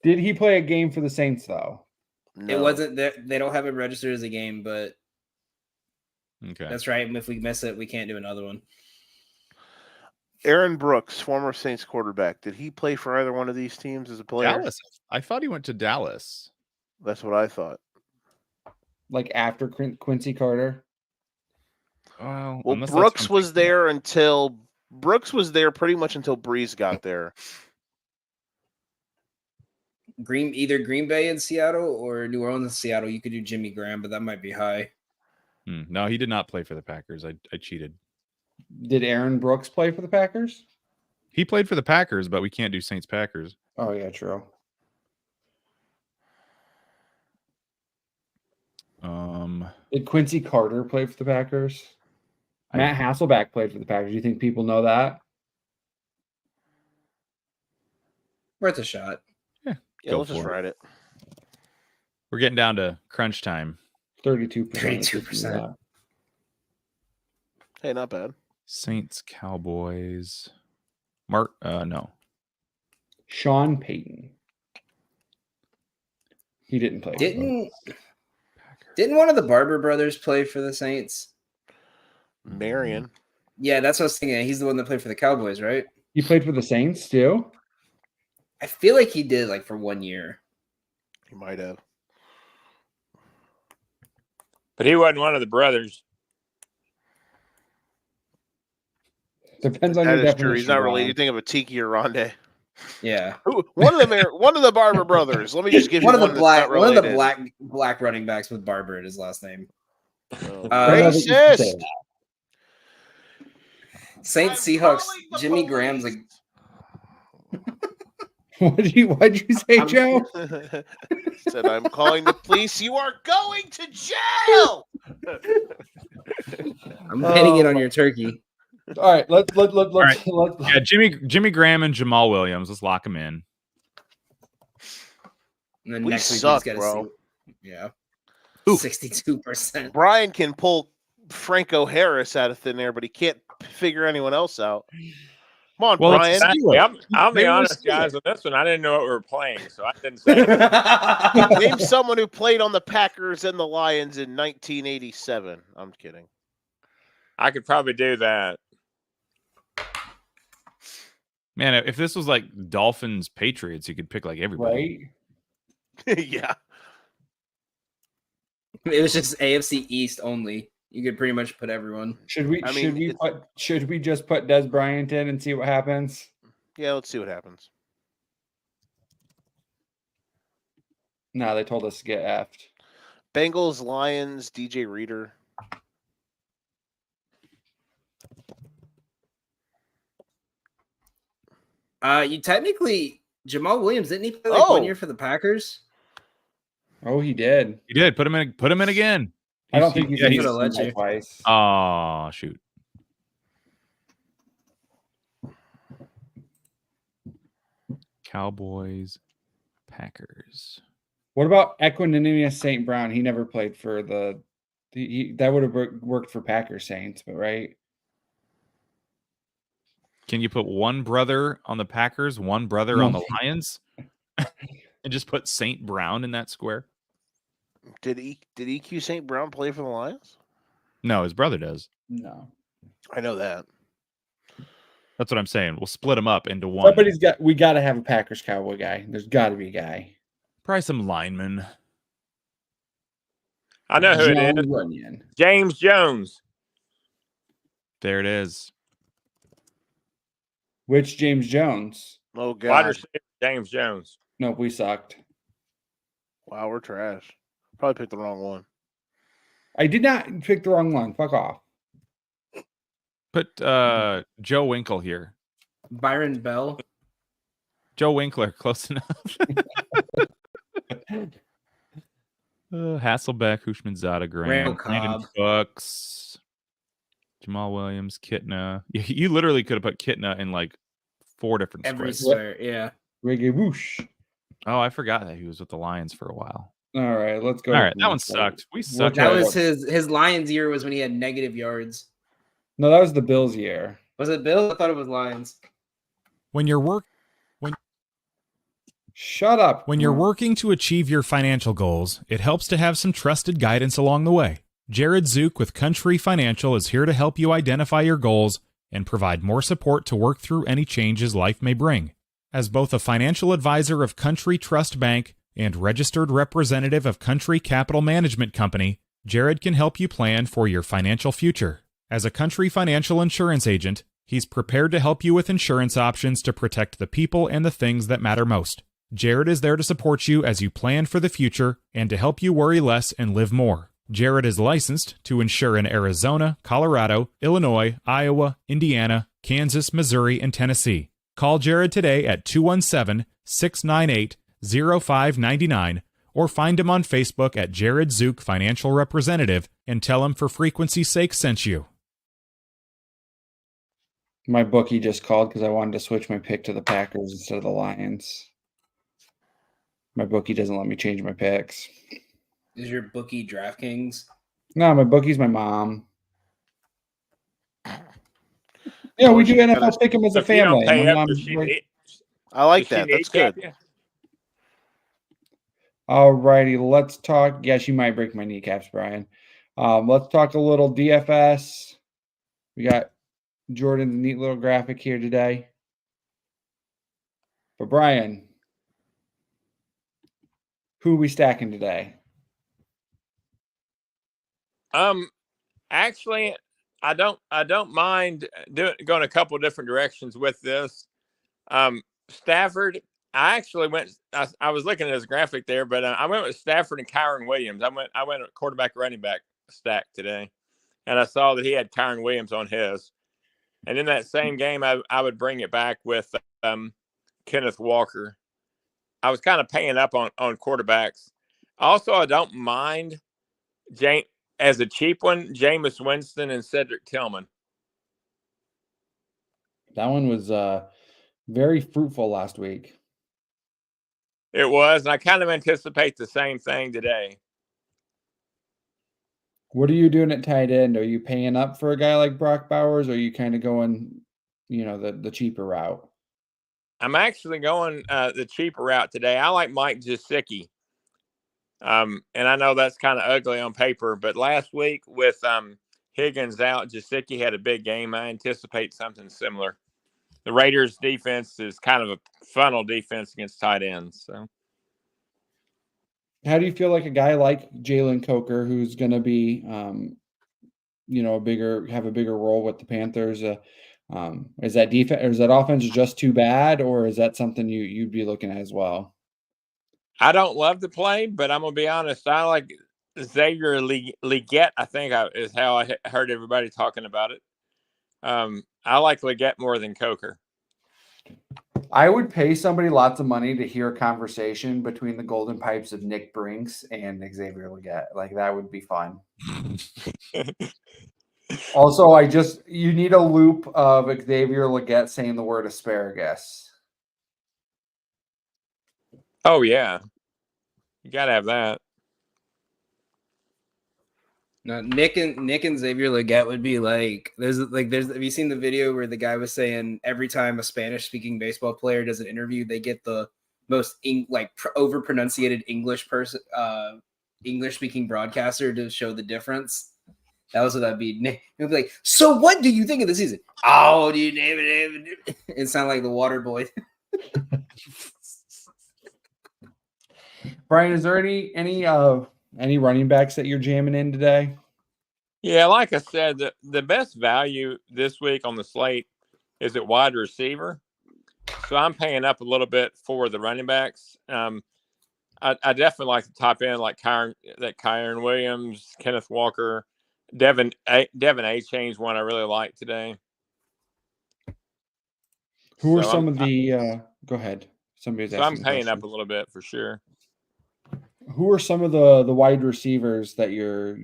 Did he play a game for the Saints though? No. It wasn't. They don't have it registered as a game, but Okay. that's right. And if we miss it, we can't do another one. Aaron Brooks, former Saints quarterback. Did he play for either one of these teams as a player? Dallas. I thought he went to Dallas. That's what I thought. Like after Quincy Carter? Well, Well, unless that's Brooks something- was there pretty much until Breeze got there. Either Green Bay and Seattle or New Orleans and Seattle. You could do Jimmy Graham, but that might be high. No, he did not play for the Packers. I cheated. Did Aaron Brooks play for the Packers? He played for the Packers, but we can't do Saints Packers. Oh yeah, true. Did Quincy Carter play for the Packers? Matt Hasselbeck played for the Packers. Do you think people know that? Worth a shot. Yeah, Go let's just for it. ride it. We're getting down to crunch time. 32%. 32%. Hey, not bad. Saints, Cowboys. No. Sean Payton. He didn't play. Didn't one of the Barber brothers play for the Saints? Marion. Yeah, that's what I was thinking. He's the one that played for the Cowboys, right? He played for the Saints too? I feel like he did, like for 1 year. He might have. But he wasn't one of the brothers. Depends on That your is definition. true. He's not Ron. related. You think of a Tiki or Ronde. Yeah. One of the Barber brothers. Let me just give you One of the that's black not one of the related. black running backs with Barber in his last name. Oh, I love that you can say racist. that. Saints I'm Seahawks. calling the Jimmy Graham's like What'd you say, Joe? Said I'm calling the police. You are going to jail. I'm pinning it on your turkey. All right, let's right. Yeah, Jimmy Graham and Jamal Williams. Let's lock them in. And then We next week suck, we just bro. gotta see. Yeah. Ooh. 62%. Brian can pull Franco Harris out of thin air, but he can't figure anyone else out. Come on, Well, Brian. let's see. I'll be Maybe we'll honest, see guys. it. On this one, I didn't know what we were playing, so I didn't say anything. Name someone who played on the Packers and the Lions in 1987. I'm kidding. I could probably do that. Man, if this was like Dolphins Patriots, you could pick like everybody. Right? Yeah. It was just AFC East only. You could pretty much put everyone. Should we I mean, should we just put Des Bryant in and see what happens? Yeah, let's see what happens. No, they told us to get effed. Bengals, Lions, DJ Reader. You technically Jamal Williams, didn't he play like 1 year for the Packers? Oh, he did. He did. Put him in again. I don't think he's he's gonna let you. twice. Oh, shoot. Cowboys, Packers. What about Equanimeous St. Brown? He never played for that would have worked for Packers Saints, but right? Can you put one brother on the Packers, one brother on the Lions, and just put St. Brown in that square? Did EQ St. Brown play for the Lions? No, his brother does. No. I know that. That's what I'm saying. We'll split them up into one. We got to have a Packers Cowboy guy. There's got to be a guy. Probably some linemen. I know who it is. Runyon. James Jones. There it is. Which James Jones? Oh Wide God! receiver James Jones. Nope, we sucked. Wow, we're trash. Probably picked the wrong one. I did not pick the wrong one. Fuck off. Put Joe Winkle here. Byron Bell. Joe Winkler, close enough. Hasselbeck, Hushmanzada, Graham, Brandon Cooks, Jamal Williams, Kitna. You literally could have put Kitna in like 4 different Every squares. square, yeah. Reggae whoosh. Oh, I forgot that he was with the Lions for a while. All right, let's go. All right, that one sucked. We sucked. That was his Lions year was when he had negative yards. No, that was the Bills year. Was it Bills? I thought it was Lions. Shut up. When you're working to achieve your financial goals, it helps to have some trusted guidance along the way. Jared Zook with Country Financial is here to help you identify your goals and provide more support to work through any changes life may bring. As both a financial advisor of Country Trust Bank and registered representative of Country Capital Management Company, Jared can help you plan for your financial future. As a Country Financial insurance agent, he's prepared to help you with insurance options to protect the people and the things that matter most. Jared is there to support you as you plan for the future and to help you worry less and live more. Jared is licensed to insure in Arizona, Colorado, Illinois, Iowa, Indiana, Kansas, Missouri, and Tennessee. Call Jared today at 217-698-0599 or find him on Facebook at Jared Zook Financial Representative and tell him For Frequency's Sake sent you. My bookie just called because I wanted to switch my pick to the Packers instead of the Lions. My bookie doesn't let me change my picks. Is your bookie DraftKings? No, my bookie's my mom. Yeah, we do NFL pick 'em as a family. I like that. That's good. All righty, let's talk. Yeah, she might break my kneecaps, Brian. Let's talk a little DFS. We got Jordan's neat little graphic here today. But Brian, who are we stacking today? Actually, I don't mind going a couple different directions with this. Stafford, I actually I was looking at his graphic there, but I went with Stafford and Kyron Williams. I went quarterback running back stack today, and I saw that he had Kyron Williams on his. And in that same game, I would bring it back with Kenneth Walker. I was kind of paying up on quarterbacks. Also, I don't mind as a cheap one, Jameis Winston and Cedric Tillman. That one was very fruitful last week. It was, and I kind of anticipate the same thing today. What are you doing at tight end? Are you paying up for a guy like Brock Bowers, or are you kind of going, the cheaper route? I'm actually going the cheaper route today. I like Mike Gesicki. And I know that's kind of ugly on paper, but last week with Higgins out, Gesicki had a big game. I anticipate something similar. the Raiders defense is kind of a funnel defense against tight ends. So How do you feel like a guy like Jalen Coker, who's going to be, have a bigger role with the Panthers? Is that defense or is that offense just too bad, or is that something you'd be looking at as well? I don't love the play, but I'm gonna be honest. I like Xavier Legette. I think is how I heard everybody talking about it. I like Legette more than Coker. I would pay somebody lots of money to hear a conversation between the golden pipes of Nick Brinks and Xavier Legette. Like, that would be fun. Also, you need a loop of Xavier Legette saying the word asparagus. Oh yeah, you gotta have that. No, Nick and Xavier Legette would be like there's have you seen the video where the guy was saying every time a Spanish speaking baseball player does an interview, they get the most over pronunciated English speaking broadcaster to show the difference. That was what that'd be. Nick would be like, so what do you think of the season? Oh, do you name it? It sounded like the water boy. Brian, is there any running backs that you're jamming in today? Yeah, like I said, the best value this week on the slate is at wide receiver. So I'm paying up a little bit for the running backs. I definitely like the top end, like Kyron Williams, Kenneth Walker, Devin A. Chain's one I really like today. Who are some of the? Go ahead. So I'm paying up a little bit for sure. Who are some of the wide receivers that you're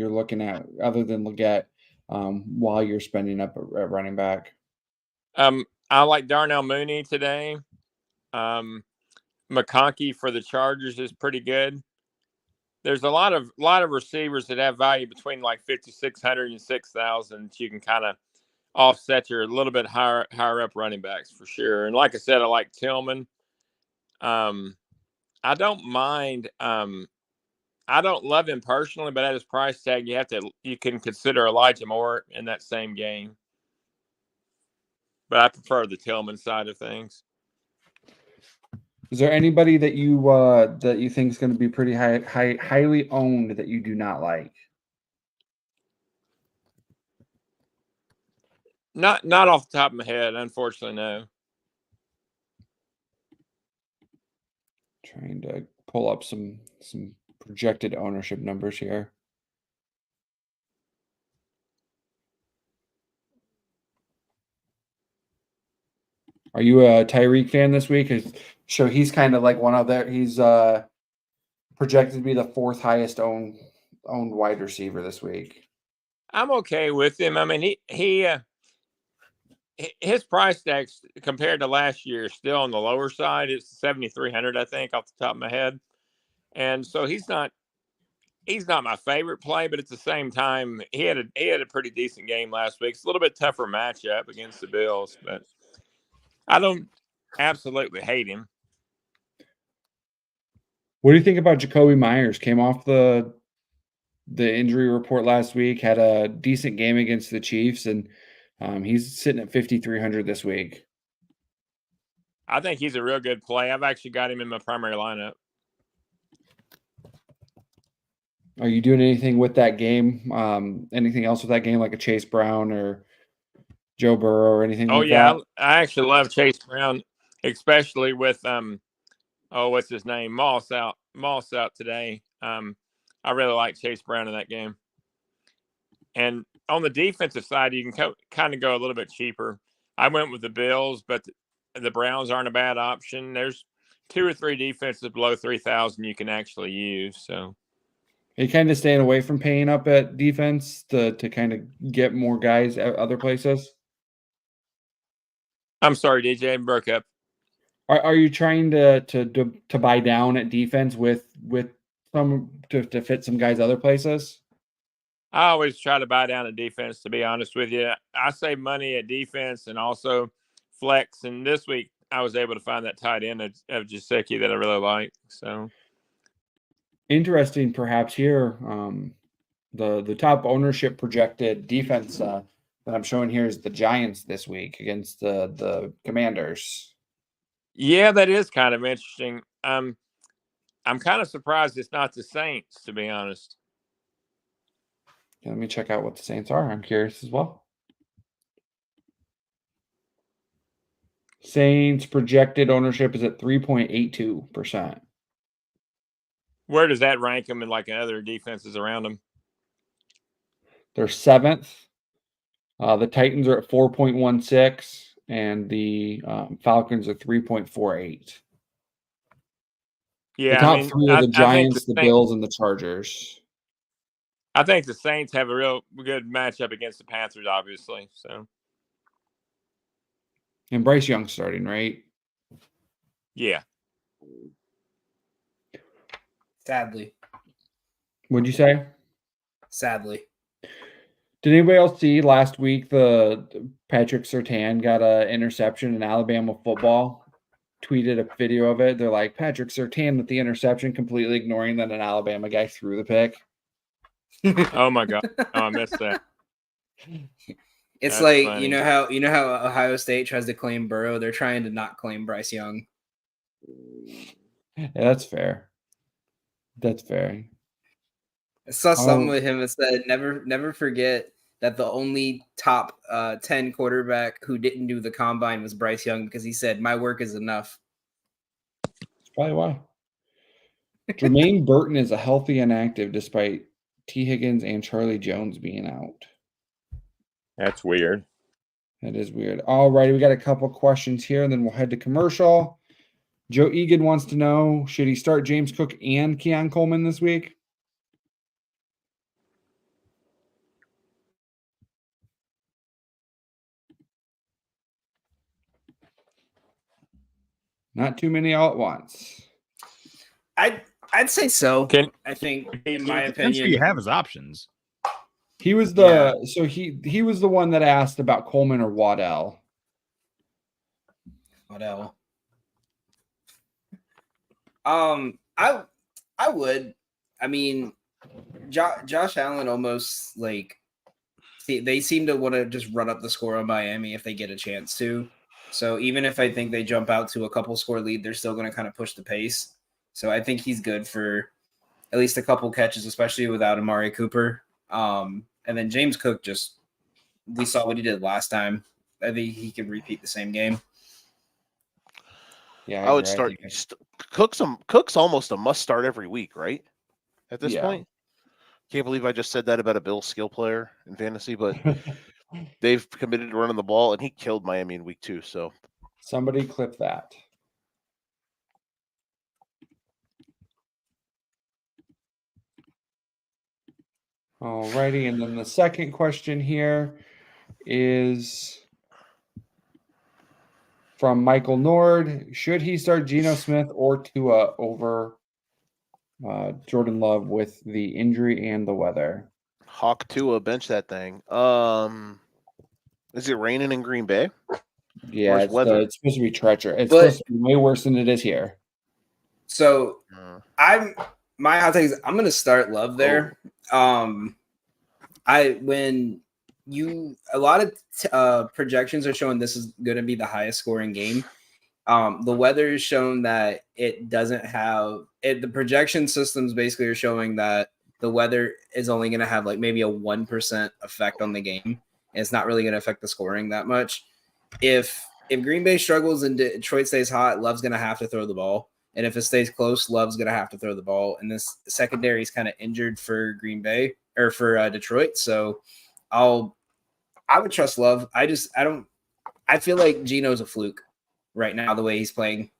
looking at other than Legette while you're spending up at running back? I like Darnell Mooney today. McConkey for the Chargers is pretty good. There's a lot of receivers that have value between like 5,600 and 6,000. You can kind of offset your a little bit higher up running backs for sure. And like I said, I like Tillman. I don't mind. I don't love him personally, but at his price tag, you can consider Elijah Moore in that same game. But I prefer the Tillman side of things. Is there anybody that you think is going to be pretty highly owned that you do not like? Not off the top of my head, unfortunately, no. Trying to pull up some projected ownership numbers here. Are you a Tyreek fan this week? So he's kind of like one of their. He's projected to be the fourth highest owned wide receiver this week. I'm okay with him. I mean, his price tag compared to last year is still on the lower side. It's 7,300, I think, off the top of my head. And so he's not my favorite play, but at the same time, he had a pretty decent game last week. It's a little bit tougher matchup against the Bills, but I don't absolutely hate him. What do you think about Jacoby Myers? Came off the injury report last week, had a decent game against the Chiefs, and he's sitting at 5,300 this week. I think he's a real good play. I've actually got him in my primary lineup. Are you doing anything with that game? Anything else with that game, like a Chase Brown or Joe Burrow or anything? Oh, yeah. I actually love Chase Brown, especially with what's his name? Moss out today. I really like Chase Brown in that game. And on the defensive side, you can kind of go a little bit cheaper. I went with the Bills, but the Browns aren't a bad option. There's 2 or 3 defenses below 3,000 you can actually use. So are you kind of staying away from paying up at defense to kind of get more guys at other places? I'm sorry, DJ, I broke up. Are you trying to buy down at defense with some to fit some guys other places? I always try to buy down a defense, to be honest with you. I save money at defense and also flex. And this week, I was able to find that tight end of Gesicki that I really like. So interesting, perhaps here, the top ownership projected defense that I'm showing here is the Giants this week against the Commanders. Yeah, that is kind of interesting. I'm kind of surprised it's not the Saints, to be honest. Let me check out what the Saints are. I'm curious as well. Saints projected ownership is at 3.82%. Where does that rank them in like other defenses around them? They're 7th. The Titans are at 4.16, and the Falcons are 3.48. Yeah, the top I mean, three are the I think Giants, the Bills, and the Chargers. I think the Saints have a real good matchup against the Panthers, obviously. So, And Bryce Young starting, right? yeah. Sadly. What'd you say? Sadly. Did anybody else see last week the Patrick Surtain got an interception in Alabama football? Tweeted a video of it. They're like, Patrick Surtain with the interception, completely ignoring that an Alabama guy threw the pick. Oh my God! Oh, I missed that. It's That's like funny. you know how Ohio State tries to claim Burrow. They're trying to not claim Bryce Young. Yeah, that's fair. That's fair. I saw something with him that said, never forget that the only top 10 quarterback who didn't do the combine was Bryce Young, because he said, my work is enough. That's probably why. Jermaine Burton is a healthy and active despite T. Higgins and Charlie Jones being out. That's weird. That is weird. All righty, we got a couple questions here, and then we'll head to commercial. Joe Egan wants to know, should he start James Cook and Keon Coleman this week? Not too many all at once. I'd say so. I think, in my opinion, you have his options. He was he was the one that asked about Coleman or Waddell. Waddell. I would. I mean, Josh Allen almost they seem to want to just run up the score on Miami if they get a chance to. So even if I think they jump out to a couple score lead, they're still going to kind of push the pace. So I think he's good for at least a couple catches, especially without Amari Cooper. And then James Cook, we saw what he did last time. I think he can repeat the same game. Yeah, I would start. Cook's almost a must start every week, right? At this point, can't believe I just said that about a Bills skill player in fantasy, but they've committed to running the ball, and he killed Miami in week 2. So somebody clip that. All righty, and then the second question here is from Michael Nord. Should he start Geno Smith or Tua over Jordan Love with the injury and the weather? Hawk Tua, bench that thing. Is it raining in Green Bay? Yeah, it's supposed to be treacherous. It's supposed to be way worse than it is here. So my hot take is I'm going to start Love there. A lot of projections are showing this is going to be the highest scoring game. The weather is shown that it doesn't have it. The projection systems basically are showing that the weather is only going to have like maybe a 1% effect on the game. And it's not really going to affect the scoring that much. If Green Bay struggles and Detroit stays hot, Love's going to have to throw the ball. And if it stays close, Love's going to have to throw the ball. And this secondary is kind of injured for Green Bay or for Detroit. So I would trust Love. I feel like Geno's a fluke right now, the way he's playing.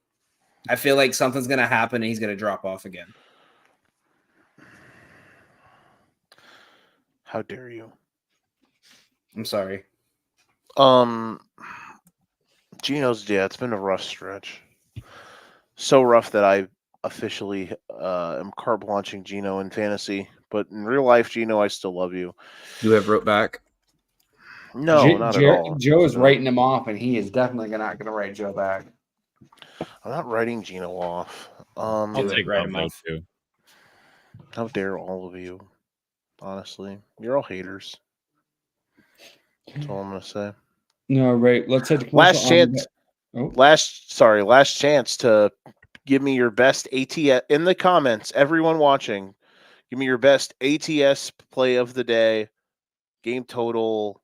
I feel like something's going to happen and he's going to drop off again. How dare you? I'm sorry. Geno's, it's been a rough stretch. So rough that I officially am carte blanching Geno in fantasy. But in real life, Geno, I still love you. You have wrote back? No, not at all. Joe is writing him off, and he is definitely not going to write Joe back. I'm not writing Geno off. I'll take him off too. How dare all of you? Honestly, you're all haters. That's all I'm gonna say. All right, let's head to Last chance. Oh. Last chance to give me your best ATS in the comments. Everyone watching, give me your best ATS play of the day, game total,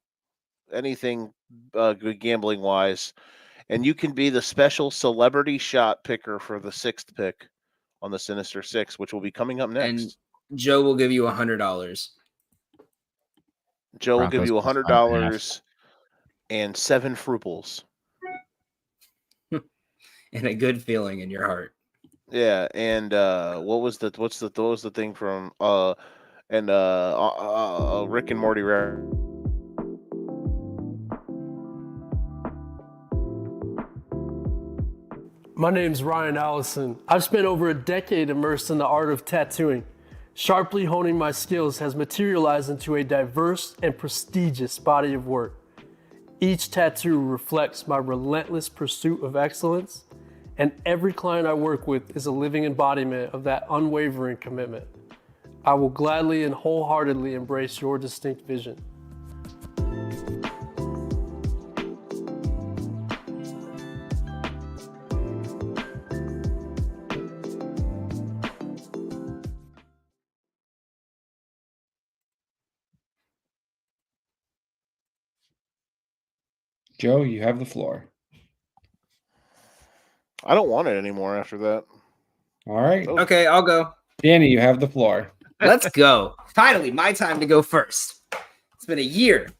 anything good gambling wise, and you can be the special celebrity shot picker for the 6th pick on the Sinister Six, which will be coming up next. And Joe will give you $100. Joe will give Broncos you plus $100 and 7 fruples. And a good feeling in your heart. Yeah, and what was the thing from Rick and Morty? My name's Ryan Allison. I've spent over a decade immersed in the art of tattooing. Sharply honing my skills has materialized into a diverse and prestigious body of work. Each tattoo reflects my relentless pursuit of excellence, and every client I work with is a living embodiment of that unwavering commitment. I will gladly and wholeheartedly embrace your distinct vision. Joe, you have the floor. I don't want it anymore after that. All right. Okay, I'll go. Danny, you have the floor. Let's go. Finally, my time to go first. It's been a year.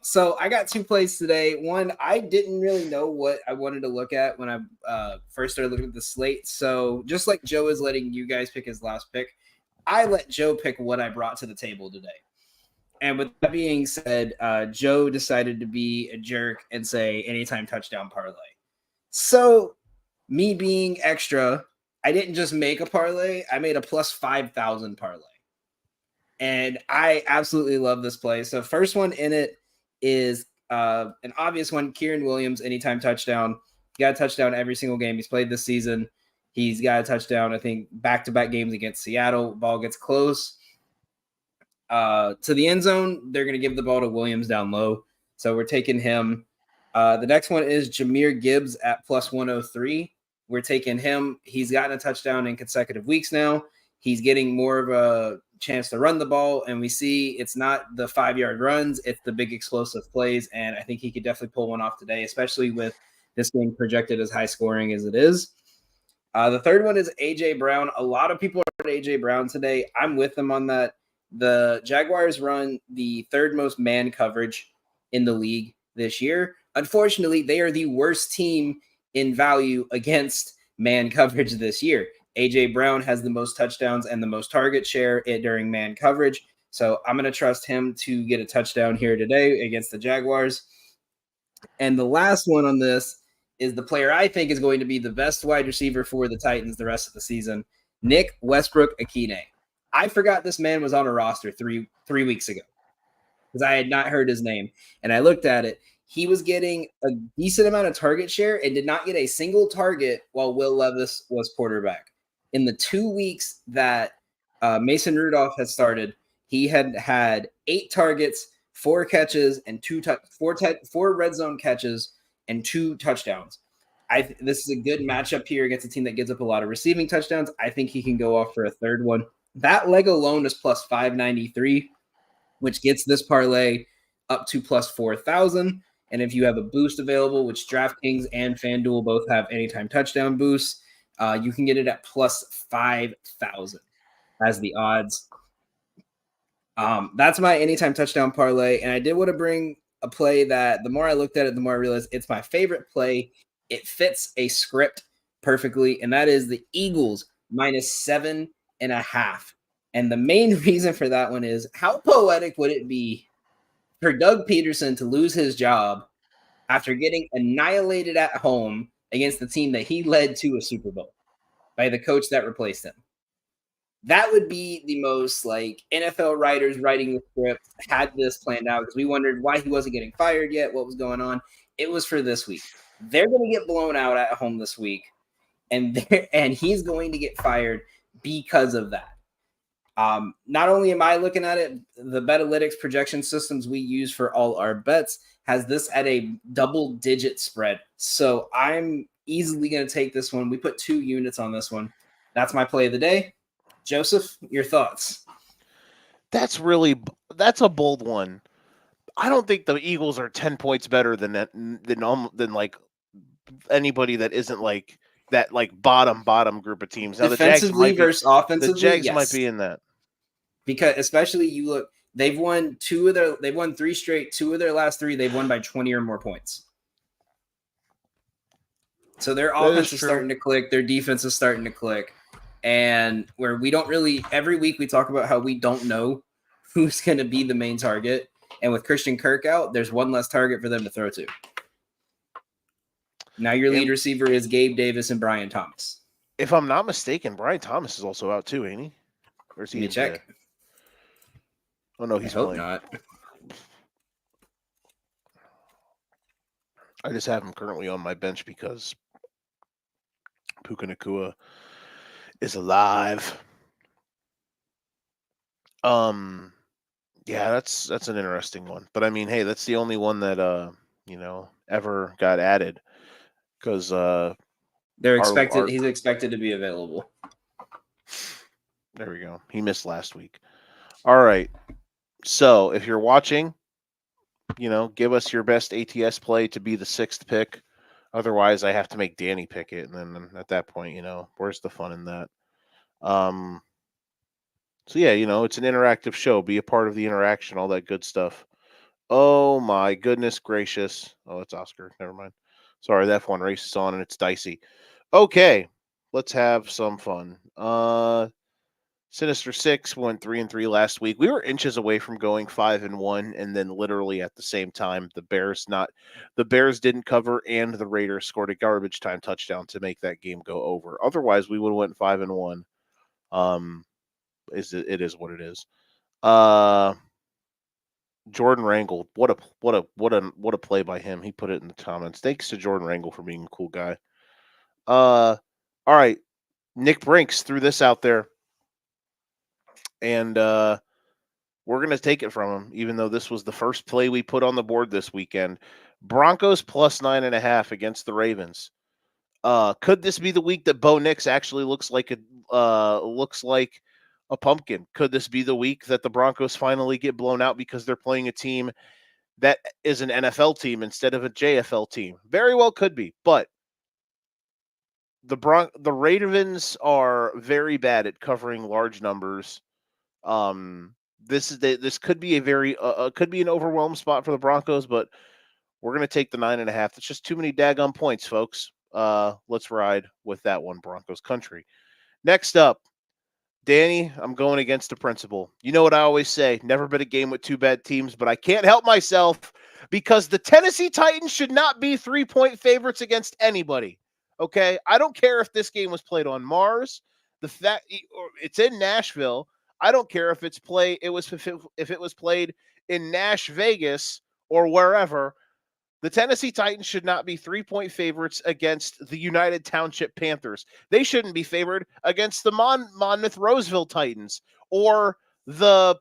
So I got 2 plays today. One, I didn't really know what I wanted to look at when I first started looking at the slate. So just like Joe is letting you guys pick his last pick, I let Joe pick what I brought to the table today. And with that being said, Joe decided to be a jerk and say anytime touchdown parlay. So me being extra, I didn't just make a parlay. I made a plus 5,000 parlay. And I absolutely love this play. So first one in it is an obvious one, Kieran Williams, anytime touchdown. He got a touchdown every single game he's played this season. He's got a touchdown, I think, back-to-back games against Seattle. Ball gets close to the end zone. They're going to give the ball to Williams down low. So we're taking him. The next one is Jahmyr Gibbs at plus 103. We're taking him. He's gotten a touchdown in consecutive weeks now. He's getting more of a chance to run the ball, and we see it's not the 5-yard runs, it's the big explosive plays, and I think he could definitely pull one off today, especially with this game projected as high scoring as it is. The third one is A.J. Brown. A lot of people are at A.J. Brown today. I'm with them on that. The Jaguars run the 3rd most man coverage in the league this year. Unfortunately, they are the worst team in value against man coverage this year. A.J. Brown has the most touchdowns and the most target share during man coverage. So I'm going to trust him to get a touchdown here today against the Jaguars. And the last one on this is the player I think is going to be the best wide receiver for the Titans the rest of the season, Nick Westbrook-Akine. I forgot this man was on a roster three weeks ago because I had not heard his name. And I looked at it. He was getting a decent amount of target share and did not get a single target while Will Levis was quarterback. In the 2 weeks that Mason Rudolph has started, he had 8 targets, 4 catches, and 4 red zone catches and 2 touchdowns. This is a good matchup here against a team that gives up a lot of receiving touchdowns. I think he can go off for a third one. That leg alone is plus 593, which gets this parlay up to plus 4,000. And if you have a boost available, which DraftKings and FanDuel both have anytime touchdown boosts, you can get it at plus 5,000 as the odds. That's my anytime touchdown parlay. And I did want to bring a play that the more I looked at it, the more I realized it's my favorite play. It fits a script perfectly. And that is the Eagles minus 7.5. And the main reason for that one is how poetic would it be for Doug Peterson to lose his job after getting annihilated at home against the team that he led to a Super Bowl by the coach that replaced him. That would be the most like NFL writers writing the script had this planned out because we wondered why he wasn't getting fired yet, what was going on. It was for this week. They're going to get blown out at home this week, and he's going to get fired because of that. Not only am I looking at it, the Betalytics projection systems we use for all our bets has this at a double-digit spread. So I'm easily going to take this one. We put 2 units on this one. That's my play of the day. Joseph, your thoughts? That's a bold one. I don't think the Eagles are 10 points better than like anybody that isn't like that like bottom group of teams. Now Defensively versus offensively, the Jags yes. might be in that. Because especially you look, they've won 3 straight, 2 of their last 3 they've won by 20 or more points. So their offense is starting to click, their defense is starting to click. And where we don't really, every week we talk about how we don't know who's going to be the main target. And with Christian Kirk out, there's one less target for them to throw to. Now your lead receiver is Gabe Davis and Brian Thomas. If I'm not mistaken, Brian Thomas is also out too, ain't he? Or is he check? Oh no, he's playing. Not. I just have him currently on my bench because Puka Nacua is alive. Yeah, that's an interesting one. But I mean, hey, that's the only one that ever got added because he's expected to be available. There we go. He missed last week. All right. So if you're watching, give us your best ATS play to be the 6th pick. Otherwise, I have to make Danny pick it, and then at that point, where's the fun in that? So yeah, it's an interactive show. Be a part of the interaction, all that good stuff. Oh my goodness gracious! Oh, it's Oscar. Never mind. Sorry, that F1 race is on and it's dicey. Okay, let's have some fun. Sinister Six went 3-3 last week. We were inches away from going 5-1, and then literally at the same time, the Bears didn't cover, and the Raiders scored a garbage time touchdown to make that game go over. Otherwise, we would have went 5-1. It is what it is. Jordan Rangel, what a play by him. He put it in the comments. Thanks to Jordan Rangel for being a cool guy. All right, Nick Brinks threw this out there. And we're going to take it from him, even though this was the first play we put on the board this weekend. Broncos plus 9.5 against the Ravens. Could this be the week that Bo Nix actually looks like a pumpkin? Could this be the week that the Broncos finally get blown out because they're playing a team that is an NFL team instead of a JFL team? Very well could be, but the Ravens are very bad at covering large numbers. This could be could be an overwhelmed spot for the Broncos, but we're gonna take the 9.5. It's just too many daggone points, folks. Let's ride with that one, Broncos country. Next up, Danny, I'm going against the principal. You know what I always say, never been a game with 2 bad teams, but I can't help myself because the Tennessee Titans should not be 3-point favorites against anybody. Okay? I don't care if this game was played on Mars, it's in Nashville. I don't care if if it was played in Nash Vegas or wherever. The Tennessee Titans should not be 3-point favorites against the United Township Panthers. They shouldn't be favored against the Monmouth Roseville Titans or the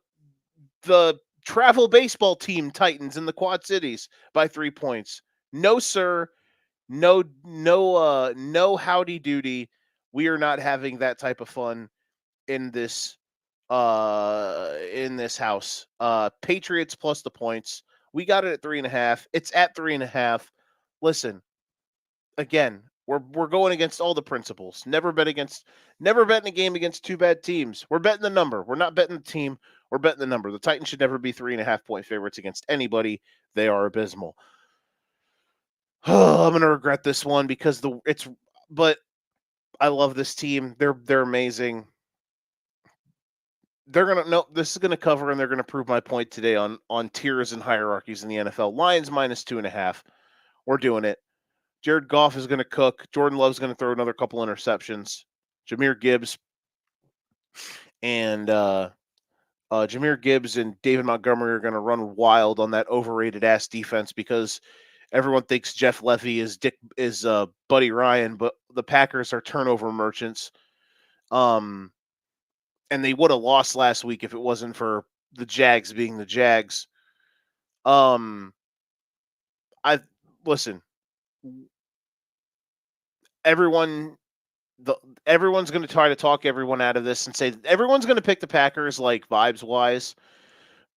travel baseball team Titans in the Quad Cities by 3 points. No, sir. No howdy doody. We are not having that type of fun in this house. Patriots plus the points. We got it at 3.5. It's at 3.5. Listen, again, we're going against all the principles. Never betting a game against 2 bad teams. We're betting the number. We're not betting the team. We're betting the number. The Titans should never be 3.5-point favorites against anybody. They are abysmal. I'm gonna regret this one because but I love this team. They're amazing. This is going to cover, and they're going to prove my point today on tiers and hierarchies in the NFL. Lions minus 2.5. We're doing it. Jared Goff is going to cook. Jordan Love's going to throw another couple interceptions. Jahmyr Gibbs and David Montgomery are going to run wild on that overrated ass defense because everyone thinks Jeff Levy is Buddy Ryan, but the Packers are turnover merchants. and they would have lost last week if it wasn't for the Jags being the Jags. Listen. Everyone's going to try to talk everyone out of this and say everyone's going to pick the Packers like vibes wise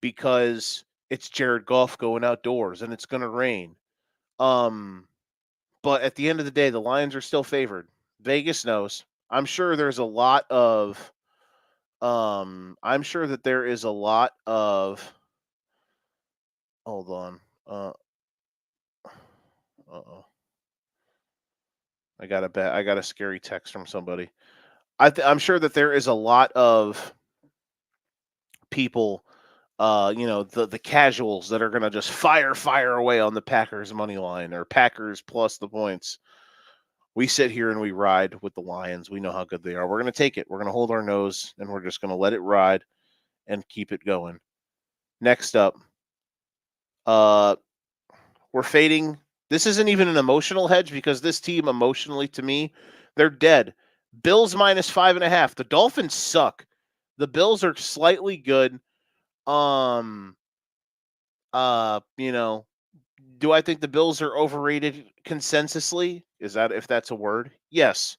because it's Jared Goff going outdoors and it's going to rain. But at the end of the day, the Lions are still favored. Vegas knows. I'm sure there's a lot of hold on. Uh-oh. I got a scary text from somebody. I'm sure that there is a lot of people, the casuals that are going to just fire away on the Packers money line or Packers plus the points. We sit here and we ride with the Lions. We know how good they are. We're going to take it. We're going to hold our nose and we're just going to let it ride and keep it going. Next up, we're fading. This isn't even an emotional hedge because this team emotionally, to me, they're dead. Bills minus 5.5. The Dolphins suck. The Bills are slightly good. Do I think the Bills are overrated consensusly? If that's a word? Yes.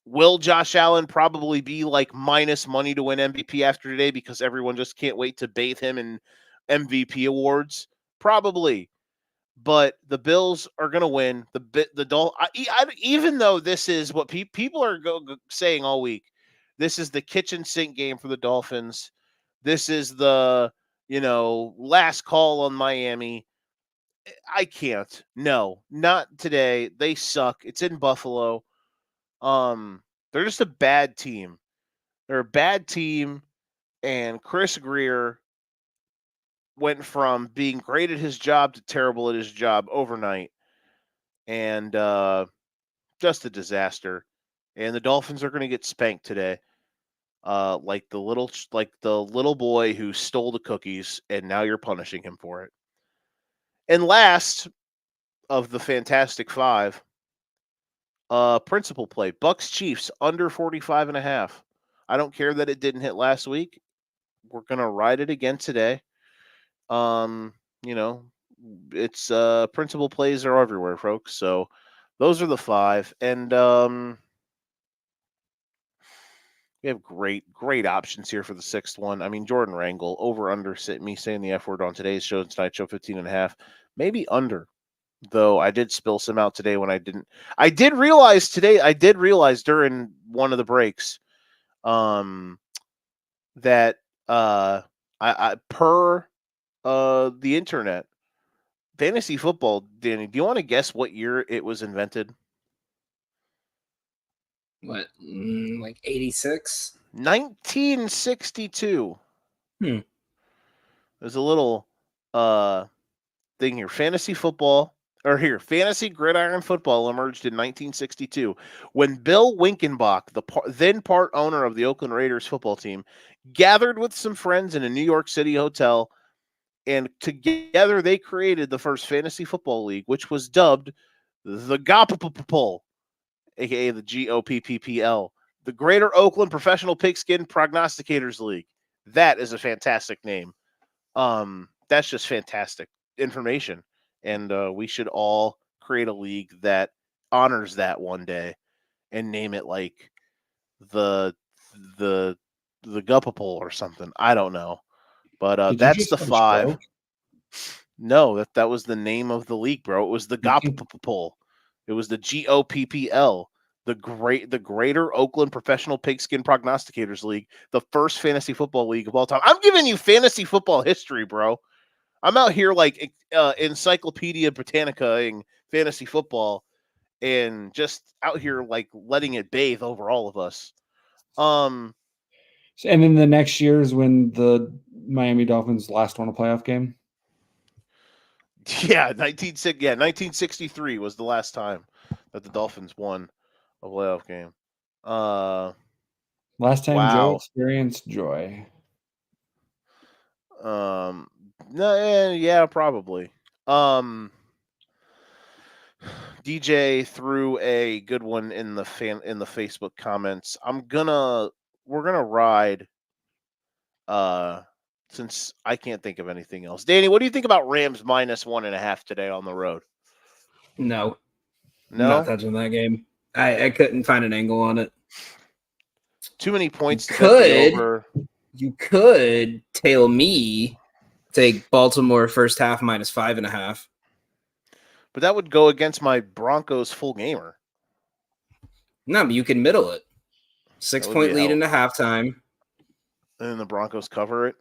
Will Josh Allen probably be like minus money to win MVP after today because everyone just can't wait to bathe him in MVP awards? Probably. But the Bills are going to win. Even though this is what people are saying all week, this is the kitchen sink game for the Dolphins. This is the last call on Miami. I can't. No, not today. They suck. It's in Buffalo. They're just a bad team. They're a bad team, and Chris Greer went from being great at his job to terrible at his job overnight, and just a disaster. And the Dolphins are going to get spanked today, like the little boy who stole the cookies, and now you're punishing him for it. And last of the Fantastic Five, principal play: Bucks Chiefs under 45.5. I don't care that it didn't hit last week. We're gonna ride it again today. It's principal plays are everywhere, folks. So those are the 5, and we have great options here for the 6th one. I mean, Jordan Rangel over under me saying the F word on today's show, tonight's show 15.5, maybe under. Though I did spill some out today when I didn't. I did realize during one of the breaks, that I per the internet, fantasy football, Danny, do you want to guess what year it was invented? What, like 86? 1962. There's a little thing here. Fantasy gridiron football emerged in 1962 when Bill Winkenbach, the then part owner of the Oakland Raiders football team, gathered with some friends in a New York City hotel, and together they created the first fantasy football league, which was dubbed the GOPPL, aka the GOPPL, the Greater Oakland Professional Pigskin Prognosticators League. That is a fantastic name. That's just fantastic information. And we should all create a league that honors that one day and name it like the Guppapole or something. I don't know. But that's the 5. No, that was the name of the league, bro. It was the Guppapole. It was the GOPPL, the Greater Oakland Professional Pigskin Prognosticators League, the first fantasy football league of all time. I'm giving you fantasy football history, bro. I'm out here like Encyclopedia Britannica-ing fantasy football and just out here like letting it bathe over all of us. And in the next years when the Miami Dolphins last won a playoff game? Yeah, 1963 was the last time that the Dolphins won a playoff game. Last time Joe experienced joy. No, yeah, probably. DJ threw a good one in the Facebook comments. We're gonna ride Since I can't think of anything else. Danny, what do you think about Rams -1.5 today on the road? No. No? Not touching that game. I couldn't find an angle on it. Too many points to bet the over. You could tail me take Baltimore first half -5.5. But that would go against my Broncos full gamer. No, but you can middle it. 6-point lead into halftime. And then the Broncos cover it.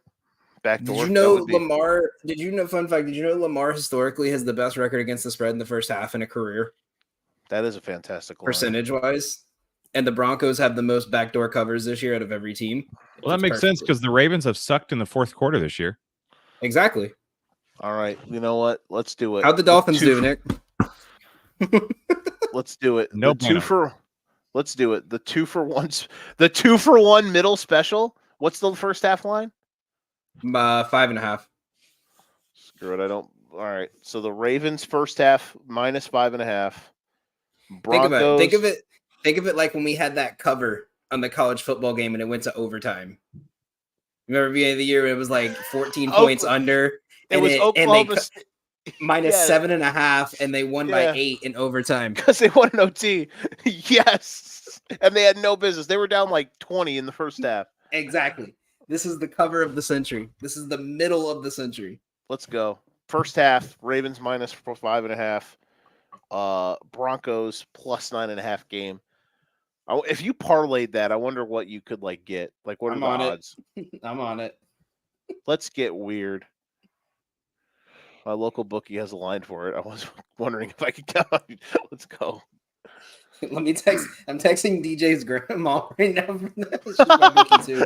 Backdoor. Did you know Lamar? Did you know? Fun fact: did you know Lamar historically has the best record against the spread in the first half in a career? That is a fantastic line. Percentage-wise, and the Broncos have the most backdoor covers this year out of every team. Well, that makes sense because the Ravens have sucked in the fourth quarter this year. Exactly. All right, you know what? Let's do it. How'd the Dolphins do, Nick? Let's do it. No bueno. Let's do it. The 2-for-1 middle special. What's the first half line? 5.5. Screw it. I don't. All right. So the Ravens first half -5.5. Broncos. Think of it like when we had that cover on the college football game and it went to overtime. Remember the beginning of the year when it was like 14 points under? It was Oklahoma -7.5, and they won by 8 in overtime. Because they won an OT. Yes. And they had no business. They were down like 20 in the first half. Exactly. This is the cover of the century. This is the middle of the century. Let's go. First half, Ravens -5.5. Broncos +9.5 game. If you parlayed that, I wonder what you could get. Like, what are the odds? I'm on it. Let's get weird. My local bookie has a line for it. I was wondering if I could count on you. Let's go. Let me text. I'm texting DJ's grandma right now for this. She's my bookie too.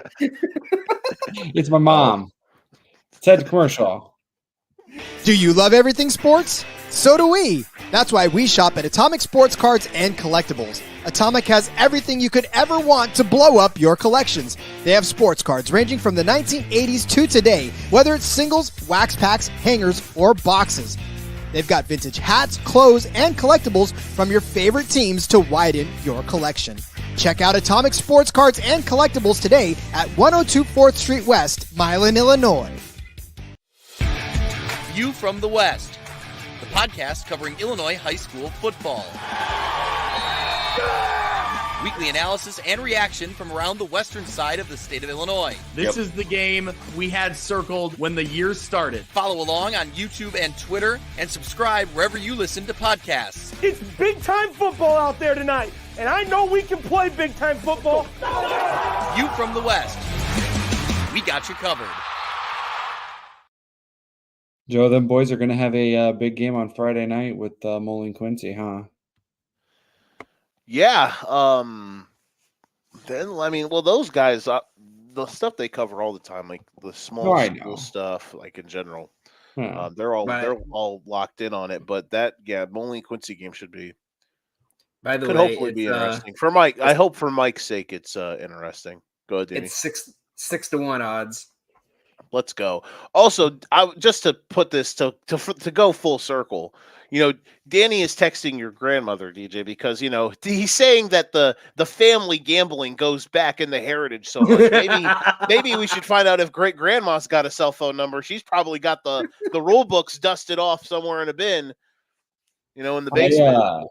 It's my mom. Ted commercial. Do you love everything sports? So do we. That's why we shop at Atomic Sports Cards and Collectibles. Atomic has everything you could ever want to blow up your collections. They have sports cards ranging from the 1980s to today, whether it's singles, wax packs, hangers, or boxes. They've got vintage hats, clothes, and collectibles from your favorite teams to widen your collection. Check out Atomic Sports Cards and Collectibles today at 102 4th Street West, Milan, Illinois. View from the West, the podcast covering Illinois high school football. Weekly analysis and reaction from around the western side of the state of Illinois. This is the game we had circled when the year started. Follow along on YouTube and Twitter, and subscribe wherever you listen to podcasts. It's big-time football out there tonight, and I know we can play big-time football. View from the West. We got you covered. Joe, them boys are going to have a big game on Friday night with Moline Quincy, huh? Yeah. Then those guys, the stuff they cover all the time, like the small school stuff, like in general, they're all locked in on it. But Moline Quincy game should be. By the way, hopefully be interesting for Mike. I hope for Mike's sake, it's interesting. Go ahead, Danny. It's 6-1 odds. Let's go. Also, just to put this to go full circle, Danny is texting your grandmother, DJ, because he's saying that the family gambling goes back in the heritage so much. Maybe we should find out if great grandma's got a cell phone number. She's probably got the rule books dusted off somewhere in a bin, in the basement.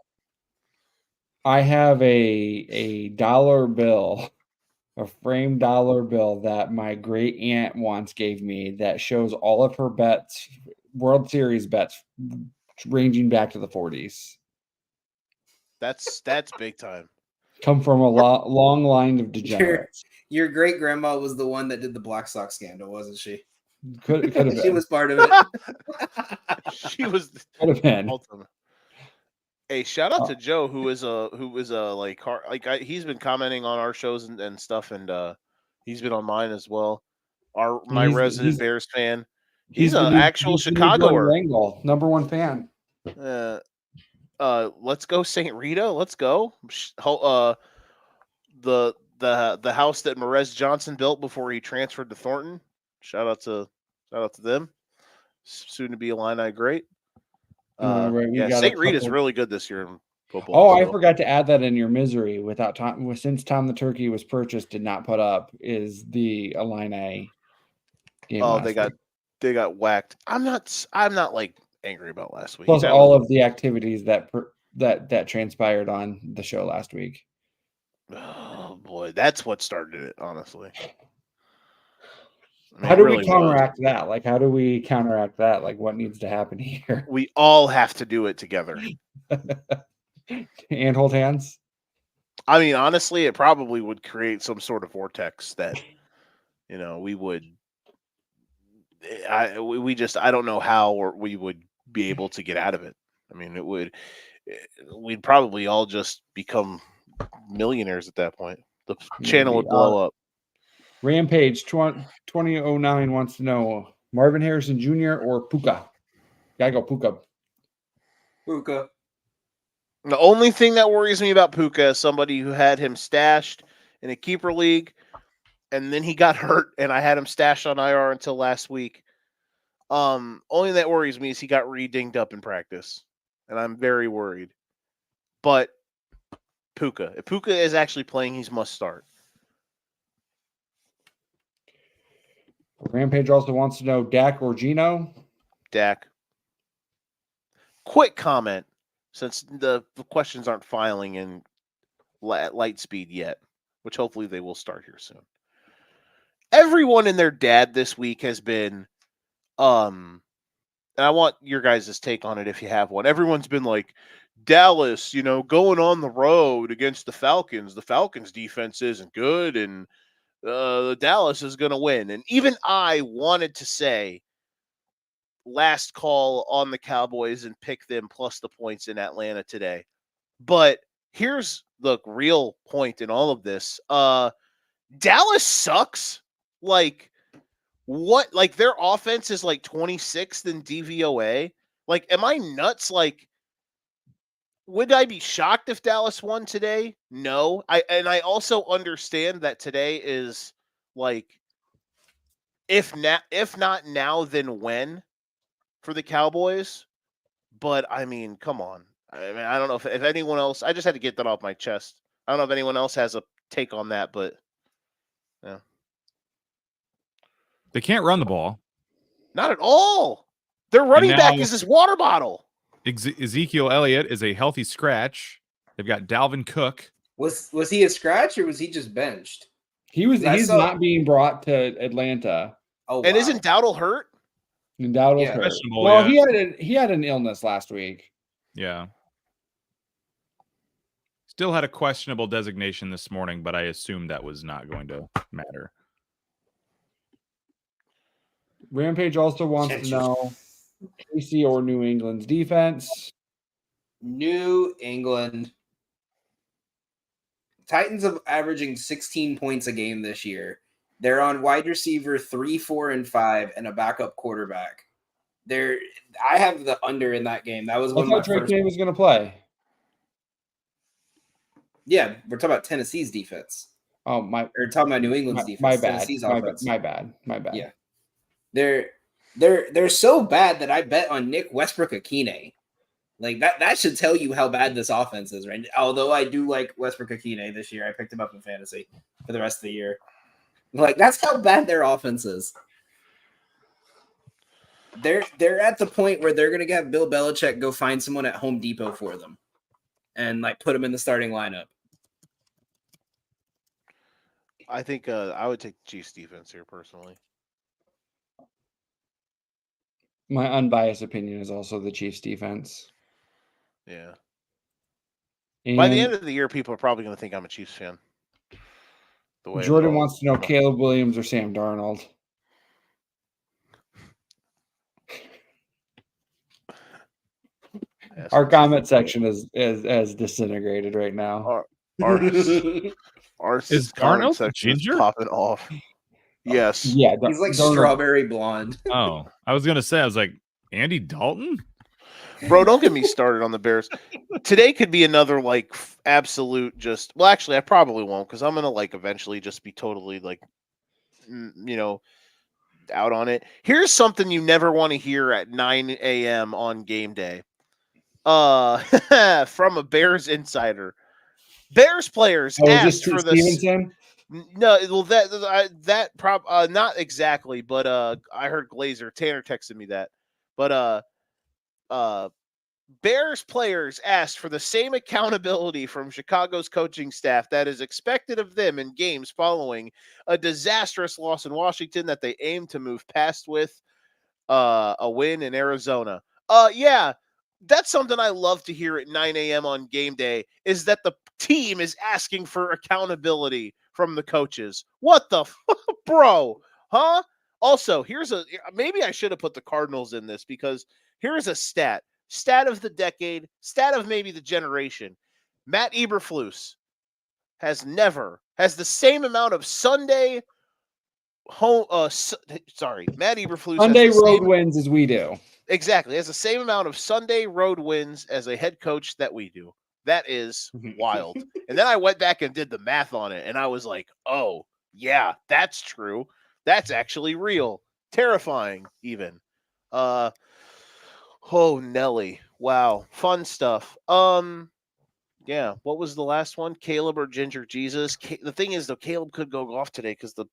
I have a dollar bill. A framed dollar bill that my great aunt once gave me that shows all of her bets, World Series bets, ranging back to the 40s. That's big time. Come from a long line of degenerates. Your great grandma was the one that did the Black Sox scandal, wasn't she? Could have been. She was part of it. She was. Could have been. Ultimate. Hey, shout out to Joe, who is he's been commenting on our shows and stuff, and he's been on mine as well. My resident Bears fan. He's an actual Chicagoer. Number one fan. Let's go St. Rita. Let's go. The house that Merez Johnson built before he transferred to Thornton. Shout out to them. Soon to be Illini great. St. Rita's really good this year in football. Oh, I forgot to add that in your misery. Since Tom the Turkey was purchased, did not put up, is the Illini game. Oh, last week. they got whacked. I'm not like angry about last week. Plus all of the activities that transpired on the show last week. Oh boy, that's what started it, honestly. How do we counteract that? Like, how do we counteract that? Like, what needs to happen here? We all have to do it together. And hold hands? I mean, honestly, it probably would create some sort of vortex that, we would. I don't know how or we would be able to get out of it. I mean, we'd probably all just become millionaires at that point. The channel would blow up. Rampage 2009 wants to know Marvin Harrison Jr. or Puka? Gotta go Puka. Puka. The only thing that worries me about Puka is somebody who had him stashed in a keeper league, and then he got hurt, and I had him stashed on IR until last week. Only that worries me is he got re-dinged up in practice, and I'm very worried. But Puka, if Puka is actually playing, he's must start. Rampage also wants to know Dak or Gino? Dak. Quick comment, since the questions aren't filing in light speed yet, which hopefully they will start here soon. Everyone and their dad this week has been, and I want your guys' take on it if you have one. Everyone's been like, Dallas, going on the road against the Falcons. The Falcons' defense isn't good, and Dallas is going to win. And even I wanted to say last call on the Cowboys and pick them plus the points in Atlanta today. But here's the real point in all of this. Dallas sucks. Like, what? Like, their offense is like 26th in DVOA. Like, am I nuts? Like, would I be shocked if Dallas won today? No. I also understand that today is like, if not now, then when for the Cowboys. But I mean, come on. I mean, I don't know if anyone else. I just had to get that off my chest. I don't know if anyone else has a take on that, but yeah, they can't run the ball. Not at all. Their running back is his water bottle. Ezekiel Elliott is a healthy scratch. They've got Dalvin Cook. Was he a scratch or was he just benched? He's not being brought to Atlanta. Oh, and isn't Dowdle hurt? And Dowdle's hurt. Well, he had an illness last week. Yeah. Still had a questionable designation this morning, but I assumed that was not going to matter. Rampage also wants to know KC or New England's defense. New England. Titans are averaging 16 points a game this year. They're on wide receiver 3, 4, and 5, and a backup quarterback. I have the under in that game. That was one of my first. Trey was going to play. Yeah, we're talking about Tennessee's defense. Oh We're talking about New England's defense. My bad. Tennessee's offense. My bad. Yeah, they're so bad that I bet on Nick Westbrook-Akine. Like that should tell you how bad this offense is, right? Although I do like Westbrook-Akine this year. I picked him up in fantasy for the rest of the year. Like, that's how bad their offense is. They're at the point where they're going to have Bill Belichick go find someone at Home Depot for them and, like, put them in the starting lineup. I think I would take Chiefs defense here personally. My unbiased opinion is also the Chiefs defense. Yeah. And by the end of the year, people are probably going to think I'm a Chiefs fan. Jordan wants to know Caleb Williams or Sam Darnold. Our comment section is disintegrated right now. Our is Darnold ginger popping off? Yes. Yeah, he's like strawberry blonde. Oh, I was gonna say, I was like, Andy Dalton? Bro, don't get me started on the Bears. Today could be another like absolute just. Well, actually, I probably won't because I'm gonna like eventually just be totally like, out on it. Here's something you never want to hear at 9 a.m. on game day. From a Bears insider. Bears players asked for Stevenson? No, well, not exactly, but I heard Glazer Tanner texted me that, but Bears players asked for the same accountability from Chicago's coaching staff that is expected of them in games following a disastrous loss in Washington that they aim to move past with a win in Arizona. Yeah, that's something I love to hear at 9 a.m. on game day, is that the team is asking for accountability from the coaches. What the bro? Huh? Also, maybe I should have put the Cardinals in this, because here's a stat of the decade, stat of maybe the generation. Matt Eberflus has the same amount of Sunday Matt Eberflus Sunday has the road same, wins as we do. exactly, has the same amount of Sunday road wins as a head coach that we do. That is wild. And then I went back and did the math on it, and I was like, oh, yeah, that's true. That's actually real. Terrifying, even. Oh, Nelly. Wow. Fun stuff. Yeah, what was the last one? Caleb or Ginger Jesus? The thing is, though, Caleb could go off today because the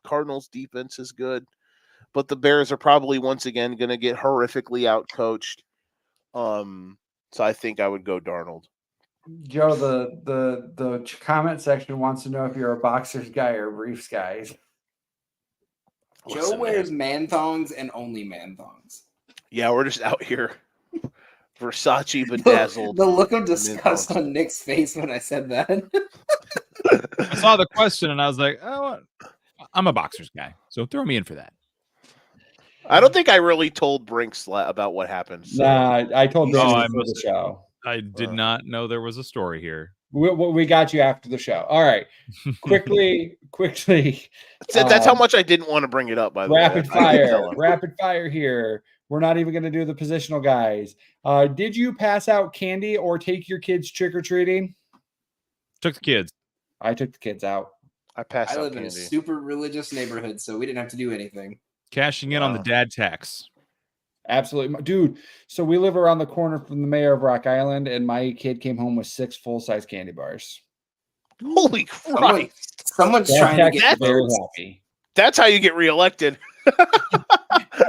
Cardinals defense is good, but the Bears are probably once again going to get horrifically outcoached. So I think I would go Darnold. Joe, the comment section wants to know if you're a boxers guy or a briefs guy. Joe wears man thongs and only man thongs. Yeah, we're just out here. Versace bedazzled. The look of disgust on Nick's face when I said that. I saw the question and I was like, oh, I'm a boxers guy, so throw me in for that. I don't think I really told Brinks about what happened. So. Nah, I told Brinks before the show. I did not know there was a story here. We got you after the show. All right. Quickly. That's how much I didn't want to bring it up, by the way. Rapid fire here. We're not even going to do the positional guys. Did you pass out candy or take your kids trick-or-treating? Took the kids. I took the kids out. I passed out I live candy. in a super religious neighborhood, so we didn't have to do anything. Cashing in on the dad tax. Absolutely. Dude, so we live around the corner from the mayor of Rock Island, and my kid came home with 6 full-size candy bars. Holy Christ. Someone's trying to get very happy. That's how you get reelected.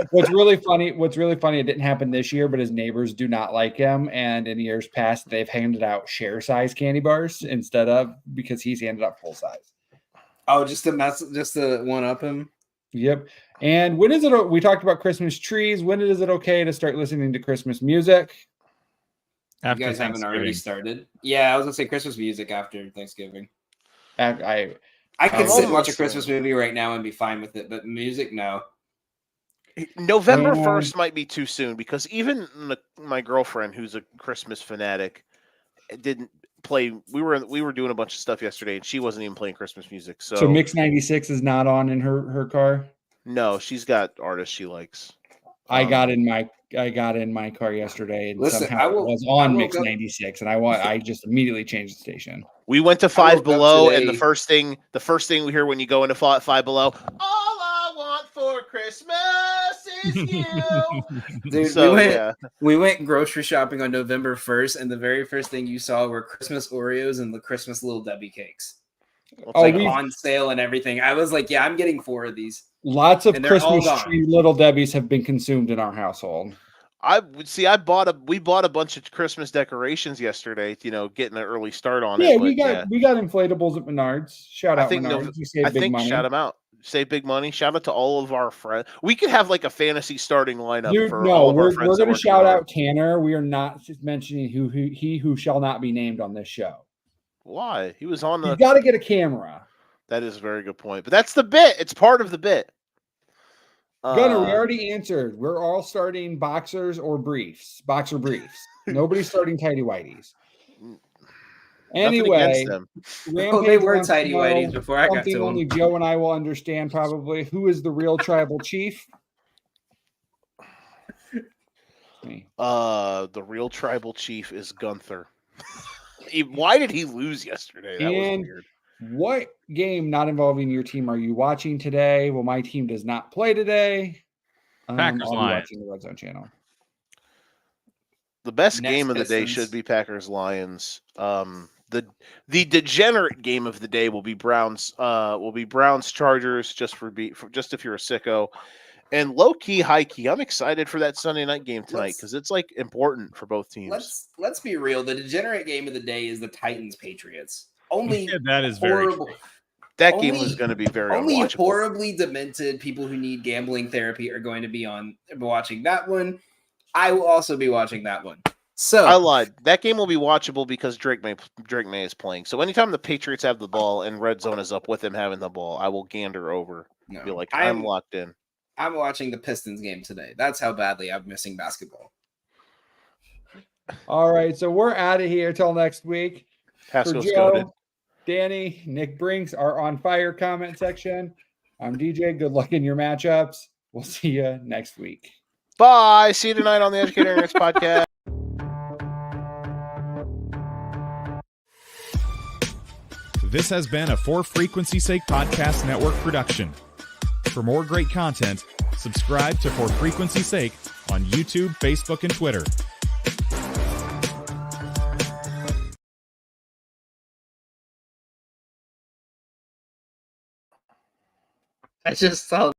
What's really funny, it didn't happen this year, but his neighbors do not like him. And in years past, they've handed out share size candy bars instead of, because he's handed out full size. Oh, just to one up him? Yep. And when is it? We talked about Christmas trees. When is it okay to start listening to Christmas music? After you guys haven't already started? Yeah, I was gonna say Christmas music after Thanksgiving. I could sit and watch a Christmas movie right now and be fine with it, but music, no. November 1st might be too soon, because even my girlfriend, who's a Christmas fanatic, didn't play. We were doing a bunch of stuff yesterday, and she wasn't even playing Christmas music. So Mix 96 is not on in her car. No, she's got artists she likes. I got in my car yesterday, and somehow it was on Mix 96, and I just immediately changed the station. We went to Five Below, and the first thing we hear when you go into Five Below, all I want for Christmas is you. Dude, so, we went grocery shopping on November 1st, and the very first thing you saw were Christmas Oreos and the Christmas Little Debbie cakes. On sale and everything. I was like, yeah, I'm getting 4 of these. Lots of Christmas tree Little Debbies have been consumed in our household. We bought a bunch of Christmas decorations yesterday, getting an early start on it. Yeah, we got inflatables at Menards. Shout out Menards. You save big money. Shout them out. Save big money. Shout out to all of our friends. We could have like a fantasy starting lineup. Dude, for all of our friends. We're going to shout out Tanner. We are not just mentioning who shall not be named on this show. Why? He was on the. You got to get a camera. That is a very good point. But that's the bit. It's part of the bit. Gunner, we already answered. We're all starting boxers or briefs. Boxer briefs. Nobody's starting tighty whities. Anyway, they were tighty whities before I got to something them. Only Joe and I will understand probably. Who is the real tribal chief? Me. The real tribal chief is Gunther. Why did he lose yesterday? That was weird. What game not involving your team are you watching today? Well, my team does not play today. Packers I'll be Lions. watching the Red Zone channel. The best game of the day should be Packers Lions. The degenerate game of the day will be Browns Chargers, just if you're a sicko. And low key, high key, I'm excited for that Sunday night game tonight because it's like important for both teams. Let's be real. The degenerate game of the day is the Titans Patriots. Only that is horrible. very true. That game was going to be very unwatchable. Horribly demented people who need gambling therapy are going to be watching that one. I will also be watching that one. So I lied. That game will be watchable because Drake May is playing. So anytime the Patriots have the ball and red zone is up with him having the ball, I will gander over. No, be like, I'm locked in. I'm watching the Pistons game today. That's how badly I'm missing basketball. All right, so we're out of here till next week. Pasco's For Joe, goated. Danny, Nick Brinks are on fire comment section. I'm DJ. Good luck in your matchups. We'll see you next week. Bye. See you tonight on the Educator Next podcast. This has been a For Frequency's Sake Podcast Network production. For more great content, subscribe to For Frequency's Sake on YouTube, Facebook, and Twitter. I just saw